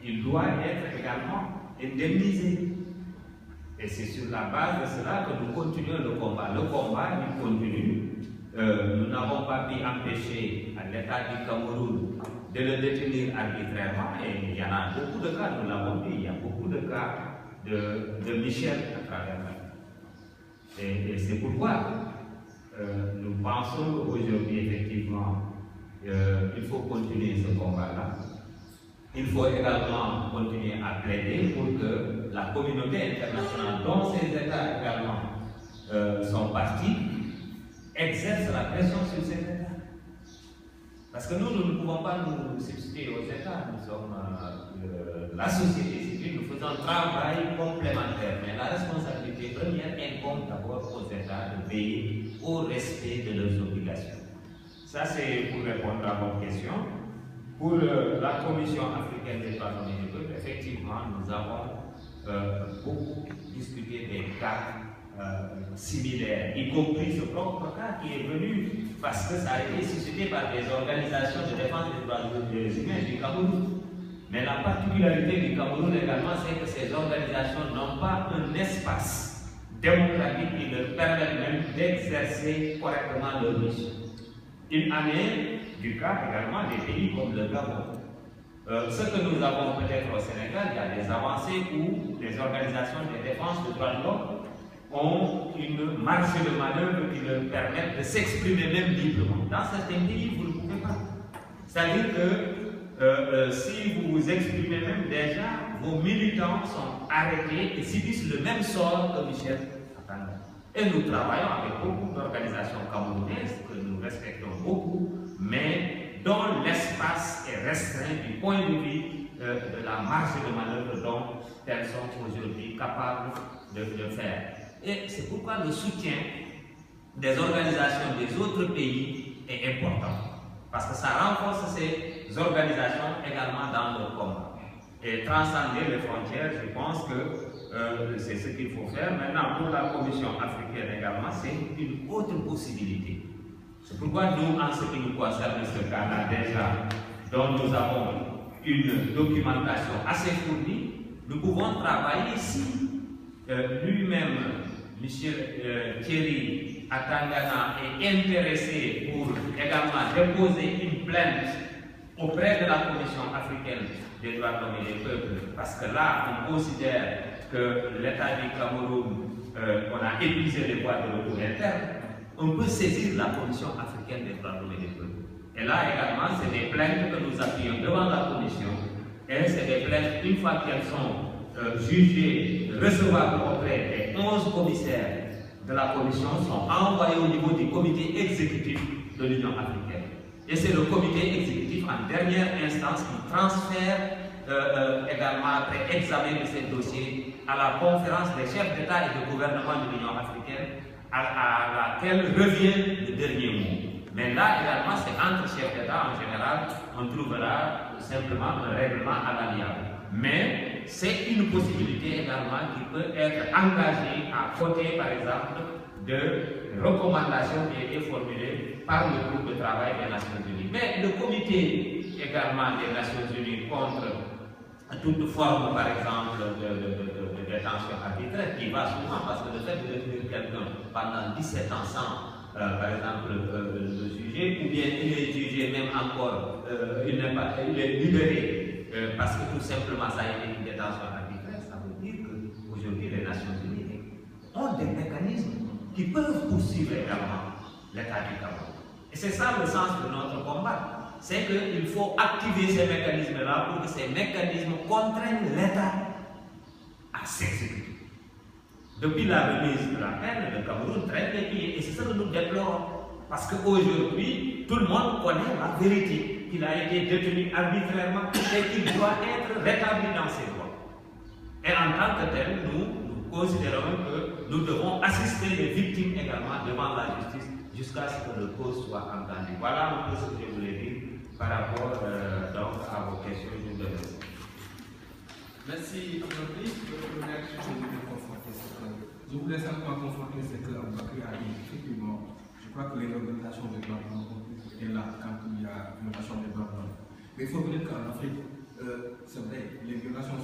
il doit être également indemnisé. Et c'est sur la base de cela que nous continuons le combat. Le combat, il continue. Nous n'avons pas pu empêcher à l'État du Cameroun de le détenir arbitrairement. Et il y en a beaucoup de cas, nous l'avons dit, il y a beaucoup de cas de Michel à travers la vie. Et c'est pourquoi nous pensons qu'aujourd'hui, effectivement, il faut continuer ce combat-là. Il faut également continuer à plaider pour que la communauté internationale, dont ces États également sont partis, exerce la pression sur ces États. Parce que nous ne pouvons pas nous substituer aux États. Nous sommes la société civile, nous faisons un travail complémentaire. Mais la responsabilité première incombe d'abord aux États de veiller au respect de leurs obligations. Ça, c'est pour répondre à votre question. Pour la Commission africaine des droits de l'homme et du peuple, effectivement, nous avons beaucoup discuté des cas similaires, y compris ce propre cas qui est venu parce que ça a été suscité par des organisations de défense des droits humains du Cameroun. Mais la particularité du Cameroun également, c'est que ces organisations n'ont pas un espace démocratique qui leur permette même d'exercer correctement leur mission. Il en est du cas également des pays comme le Gabon. Ce que nous avons peut-être au Sénégal, il y a des avancées où les organisations de défense des droits de l'homme ont une marge de manœuvre qui leur permet de s'exprimer même librement. Dans certains pays, vous ne pouvez pas. C'est-à-dire que si vous vous exprimez même déjà, vos militants sont arrêtés et subissent le même sort que Michel Atanga. Et nous travaillons avec beaucoup d'organisations camerounaises que nous respectons beaucoup, mais dont l'espace est restreint du point de vue de la marge de manœuvre dont elles sont aujourd'hui capables de faire. Et c'est pourquoi le soutien des organisations des autres pays est important. Parce que ça renforce ces organisations également dans leur combat. Et transcender les frontières, je pense que c'est ce qu'il faut faire. Maintenant, pour la Commission africaine également, c'est une autre possibilité. C'est pourquoi nous, en ce qui nous concerne, ce cas-là déjà, dont nous avons une documentation assez fournie, nous pouvons travailler si lui-même, M. Thierry Atangana, est intéressé pour également déposer une plainte auprès de la Commission africaine des droits de l'homme et des peuples, parce que là, on considère que l'État du Cameroun, on a épuisé les voies de retour interne, on peut saisir la Commission africaine des droits de l'homme et des peuples. Et là également, c'est des plaintes que nous appuyons devant la Commission, et c'est des plaintes, une fois qu'elles sont jugées, recevables auprès des 11 commissaires de la Commission, sont envoyées au niveau du comité exécutif de l'Union africaine. Et c'est le comité exécutif en dernière instance qui transfère également, après examen de ces dossiers, à la conférence des chefs d'État et de gouvernement de l'Union africaine à laquelle revient le dernier mot. Mais là également, c'est entre chefs d'État en général, on trouvera simplement un règlement à l'amiable. Mais c'est une possibilité également qui peut être engagée à côté, par exemple, de recommandations qui ont été formulées par le groupe de travail des Nations Unies. Mais le comité également des Nations Unies contre toute forme, par exemple, de détention arbitraire, qui va souvent, parce que le fait de détenir quelqu'un pendant 17 ans sans, par exemple, le juger, ou bien il est jugé même encore, il est libéré, parce que tout simplement ça a été une détention arbitraire, ça veut dire qu'aujourd'hui les Nations Unies ont des mécanismes qui peuvent poursuivre également l'État du Cameroun. Et c'est ça le sens de notre combat. C'est qu'il faut activer ces mécanismes-là pour que ces mécanismes contraignent l'État à s'exécuter. Depuis la remise de la peine, le Cameroun traîne les pieds et c'est ça que nous déplorons. Parce qu'aujourd'hui, tout le monde connaît la vérité, qu'il a été détenu arbitrairement et qu'il doit être rétabli dans ses droits. Et en tant que tel, nous considérons que nous devons assister les victimes également devant la justice jusqu'à ce que le cause soit entendu. Voilà un peu ce que je voulais dire par rapport donc à vos questions. Je vous remercie. Merci, je voulais simplement conforter ce que Aboubakry a dit. Effectivement, je crois que les organisations de droits de l'homme étaient là quand il y a une violation des droits de l'homme. Mais il faut dire qu'en Afrique, c'est vrai, les violations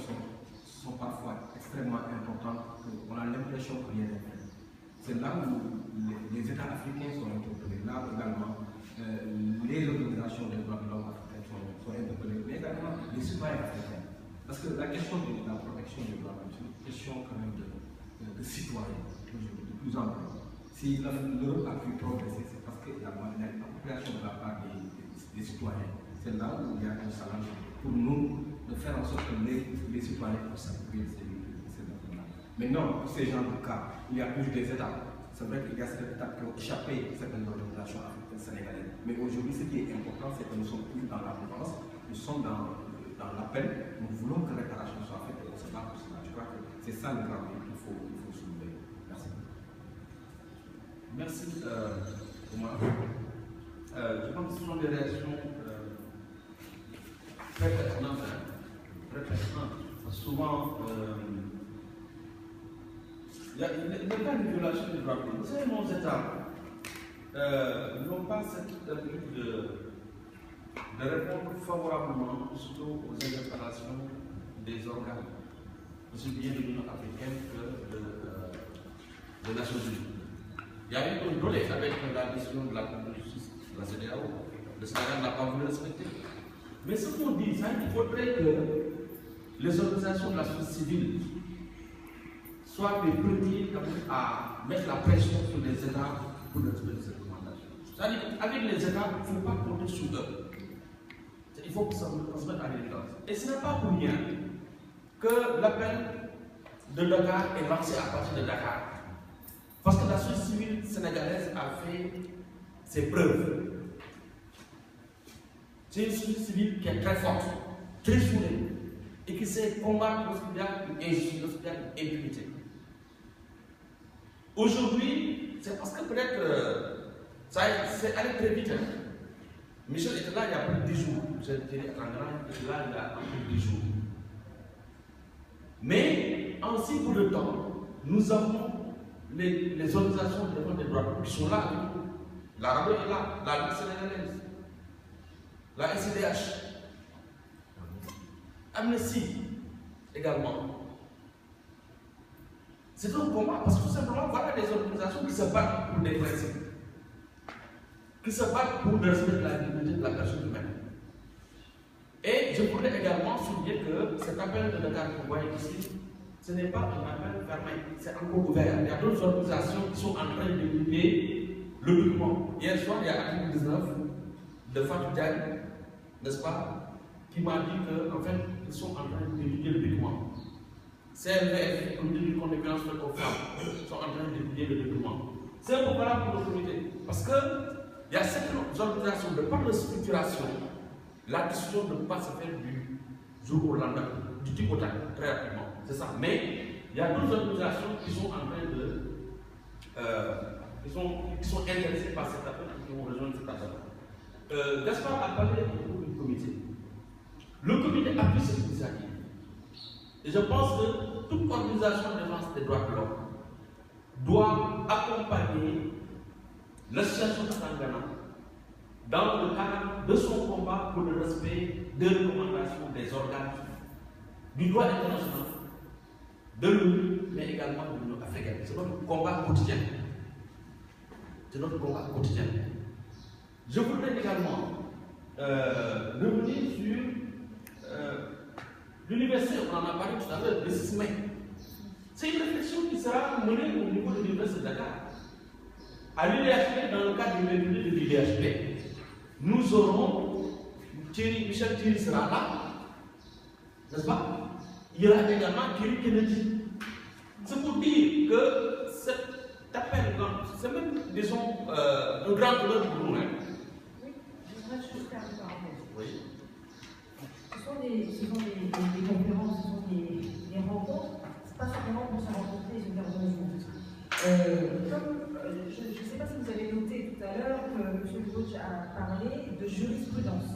sont parfois extrêmement importantes. On a l'impression que rien n'est fait. C'est là où les États africains sont interpellés. Là également, les organisations des droits de l'homme africaines sont interpellées, mais également les citoyens africains. Parce que la question de la protection des droits de l'homme, c'est une question quand même de citoyens, de plus en plus. Si l'Europe a pu progresser, c'est parce qu'il y a une appropriation de la part des citoyens. C'est là où il y a un challenge pour nous de faire en sorte que les citoyens puissent s'appuyer ces documents. Maintenant, pour ces gens de cas, il y a plus des étapes. C'est vrai qu'il y a certaines étapes qui ont échappé à certaines organisations africaines sénégalaises. Mais aujourd'hui, ce qui est important, c'est que nous sommes plus dans la violence, nous sommes dans l'appel, nous voulons que la réparation soit faite et on se bat pour cela. Je crois que c'est ça le grand but qu'il faut soulever. Merci. Merci, Thomas. Je pense que ce sont des réactions très pertinentes. Très pertinentes. Souvent, il n'y a pas de violation des droits de l'homme. Vous savez, nos États n'ont pas cette habitude de répondre favorablement surtout aux interpellations des organes, aussi bien de l'Union africaine que des Nations Unies. Il y a eu un délai avec la décision de la Cour de justice de la CEDEAO. Le Sénégal n'a pas voulu respecter. Mais ce qu'on dit, c'est qu'il faudrait que les organisations de la société civile soient les premiers à mettre la pression sur les États pour le respect de ces recommandations. C'est-à-dire qu'avec les États, il ne faut pas compter sur eux. Il faut que ça se mette à l'évidence. Et ce n'est pas pour rien que l'appel de Dakar est lancé à partir de Dakar. Parce que la société civile sénégalaise a fait ses preuves. C'est une société civile qui est très forte, très soudée, et qui sait combattre lorsqu'il y a une injustice, lorsqu'il y a une impunité. Aujourd'hui, c'est parce que peut-être ça c'est allé très vite. Hein. Michel était là il y a plus de 10 jours. Michel était là il y a plus de 10 jours. Mais en si peu de temps, nous avons les organisations de défense des droits de l'homme qui sont là avec nous. La RADO est là, la Ligue sénégalaise, la SCDH, Amnesty également. C'est un combat parce que tout simplement, voilà des organisations qui se battent pour des principes, qui se battent pour le respect de la dignité de la personne humaine. Et je voudrais également souligner que cet appel de Dakar qu'on voit ici, ce n'est pas un appel fermé, c'est encore ouvert. Il y a d'autres organisations qui sont en train de publier le document. Hier soir, il y a l'article 19 de Fatou Diagne, n'est-ce pas, qui m'a dit qu'en fait, ils sont en train de publier le document. CLVF, Comité du contre les violences faites aux femmes, sont en train de publier le document. C'est un peu valable pour l'autorité. Parce qu'il y a certaines organisations, de par leur structuration, la discussion ne peut pas se faire du jour au lendemain, du tic au tac, très rapidement. C'est ça. Mais il y a d'autres organisations qui sont en train de qui sont intéressées par cet appel et qui vont rejoindre cet appel. Gaspard a parlé du comité. Le comité appuie cette initiative. Et je pense que toute organisation de défense des droits de l'homme doit accompagner l'association Atangana dans le cadre de son combat pour le respect des recommandations des organes du droit international, de l'ONU, mais également de l'Union africaine. C'est notre combat quotidien. C'est notre combat quotidien. Je voudrais également revenir sur l'université, on en a parlé tout à l'heure, le 6 mai. C'est une réflexion qui sera menée au niveau de l'université de Dakar. À l'UDHP, dans le cadre du mercredi de l'UDHP, nous aurons Michel Thierry sera là, n'est-ce pas? Il y aura également Thierry Kennedy. C'est pour dire que cet appel, c'est même, disons, un grand honneur pour nous. Hein? Oui, je voudrais juste faire une parenthèse. Oui. Ce sont des conférences, ce sont des rencontres. Ce n'est pas simplement pour se rencontrer et se faire connaissance. Je ne sais pas si vous avez noté tout à l'heure que M. Bouch a parlé de jurisprudence.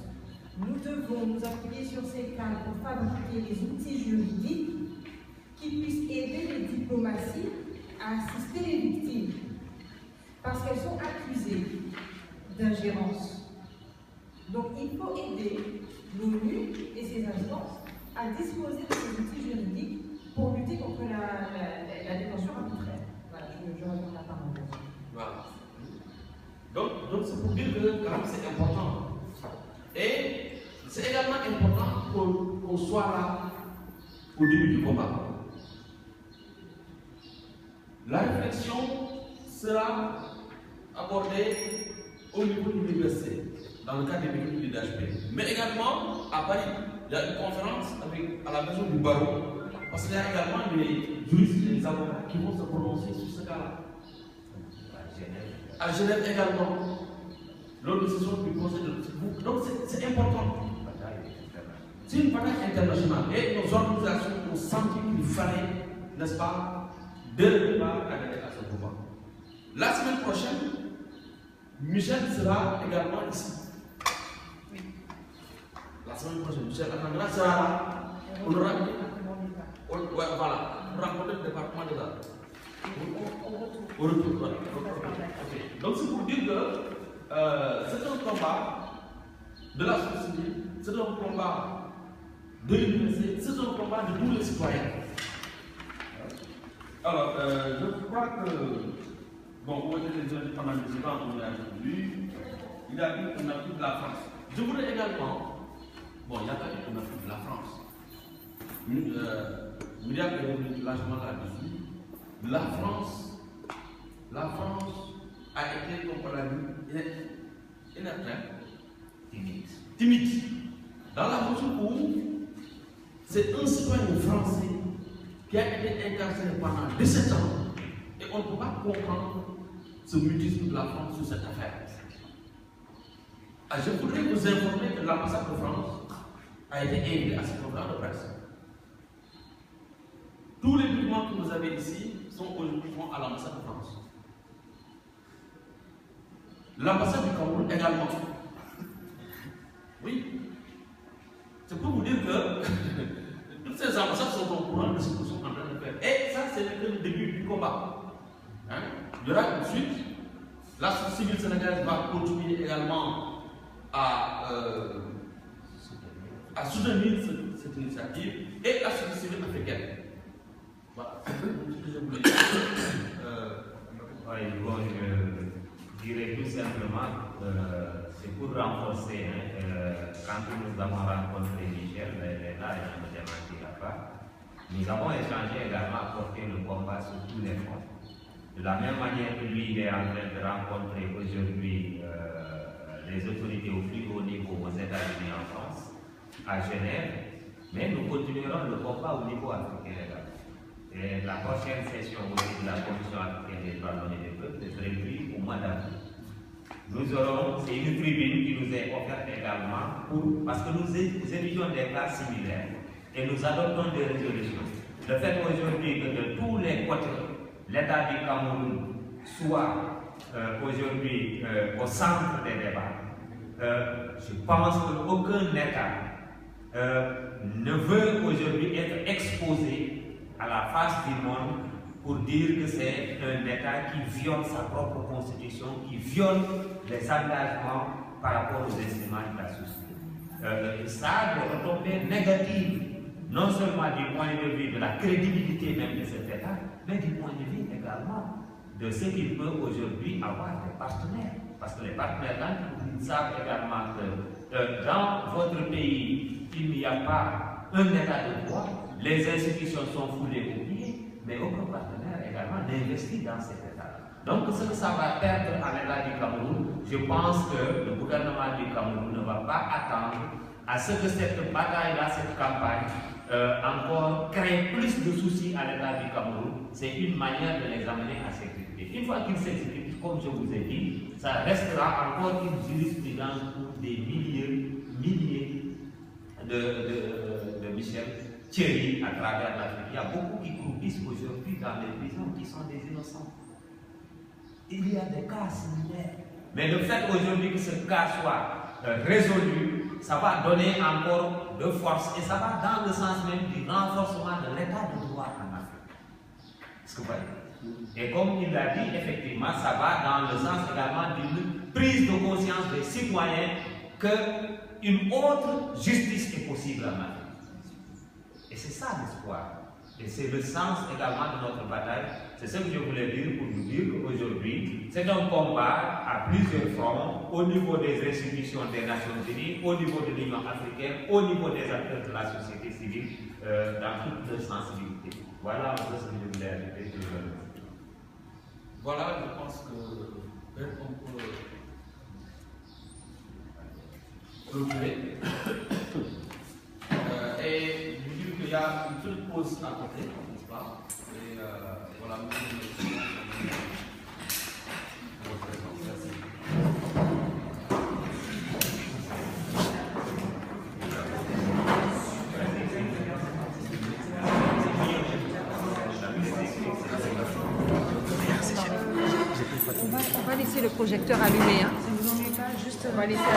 Nous devons nous appuyer sur ces cas pour fabriquer des outils juridiques qui puissent aider les diplomaties à assister les victimes. Parce qu'elles sont accusées d'ingérence. Donc il faut aider l'ONU et ses instances à disposer de ces outils juridiques pour lutter contre la détention arbitraire. Voilà, je réponds la parenthèse. Voilà. Donc c'est pour dire que quand même c'est important. Et c'est également important qu'on soit là au début du combat. La réflexion sera abordée au niveau de l'université, dans le cadre des métiers de l'UDHP. Mais également à Paris, il y a une conférence à la maison du barreau, parce qu'il y a également des juristes et des avocats qui vont se prononcer sur ce cas-là. À Genève également, lors de session du conseil de... Donc c'est important. C'est une bataille internationale et nos organisations ont senti qu'il fallait, n'est-ce pas, dès le départ adhérer à ce combat. La semaine prochaine, Michel sera également ici. La semaine prochaine, Michel Atangana sera là. On aura rencontré le département de l'État. Au retour, voilà. Okay. Donc c'est pour dire que c'est un combat de la société, c'est un combat de l'université, c'est un combat de tous les citoyens. Alors, je crois que, bon, pour les pendant les débats, on a entendu, il a dit qu'on a pris de la France. Je voudrais également, bon, il n'y a pas dit qu'on a pris de la France. Myriam est revenu largement là-dessus. La France a été, comme on l'a dit, timide. Dans la mesure où c'est un citoyen français qui a été incarcéré pendant 17 ans et on ne peut pas comprendre ce mutisme de la France sur cette affaire. Je voudrais vous informer que l'ambassade de France a été invitée à cette conférence de presse. Tous les documents que vous avez ici sont aujourd'hui à l'ambassade de France. L'ambassade du Cameroun également. Oui. C'est pour vous dire que toutes ces ambassades sont au courant de ce que nous sommes en train de faire. Et ça, c'est le début du combat. Hein? Il y aura une suite. La société civile sénégalaise va continuer également à soutenir cette initiative et la société civile africaine. Voilà. Je dirais tout simplement c'est pour renforcer, quand nous avons rencontré Michel, là, il ne me démentira pas, nous avons échangé également à porter le combat sur tous les fronts. De la même manière que lui, il est en train de rencontrer aujourd'hui les autorités au plus haut niveau aux États-Unis en France, à Genève, mais nous continuerons le combat au niveau africain également. Et la prochaine session aussi de la Commission africaine des droits de l'homme et des peuples est prévue au mois d'avril. Nous aurons, c'est une tribune qui nous est offerte également parce que nous étudions des cas similaires et nous adoptons des résolutions. Le fait aujourd'hui que de tous les côtés, l'État du Cameroun soit aujourd'hui au centre des débats, je pense qu'aucun État ne veut aujourd'hui être exposé à la face du monde pour dire que c'est un État qui viole sa propre constitution, qui viole les engagements par rapport aux instruments de la société. Ça a des retombées négatives, non seulement du point de vue de la crédibilité même de cet État, mais du point de vue également de ce qu'il peut aujourd'hui avoir des partenaires. Parce que les partenaires, ils savent également que dans votre pays, il n'y a pas un État de droit, les institutions sont foulées au pied, mais aucun partenaire également n'investit dans cet État. Donc ce que ça va perdre à l'État du Cameroun, je pense que le gouvernement du Cameroun ne va pas attendre à ce que cette bataille-là, cette campagne, encore crée plus de soucis à l'État du Cameroun. C'est une manière de les amener à s'exécuter. Une fois qu'ils s'exécutent, comme je vous ai dit, ça restera encore une jurisprudence pour des milliers de Michel Thierry à travers l'Afrique. Il y a beaucoup qui croupissent aujourd'hui dans les prisons qui sont des innocents. Il y a des cas similaires. Mais le fait aujourd'hui que ce cas soit résolu, ça va donner encore de force et ça va dans le sens même du renforcement de l'état de droit en Afrique. Est-ce que vous voyez? Et comme il l'a dit, effectivement, ça va dans le sens également d'une prise de conscience des citoyens qu'une autre justice est possible en Afrique. Et c'est ça l'espoir. Et c'est le sens également de notre bataille. C'est ce que je voulais dire pour vous dire qu'aujourd'hui, c'est un combat à plusieurs fronts, au niveau des institutions des Nations Unies, au niveau de l'Union africaine, au niveau des acteurs de la société civile, dans toutes leurs sensibilités. Voilà un peu ce que je voulais ajouter. Voilà, je pense que on peut clôturer. Et je dis qu'il y a une petite pause à côté, n'est-ce pas? Et voilà, nous remercions votre présence. Merci. On va laisser le projecteur allumé. Hein. Ça ne vous ennuie pas, juste on va laisser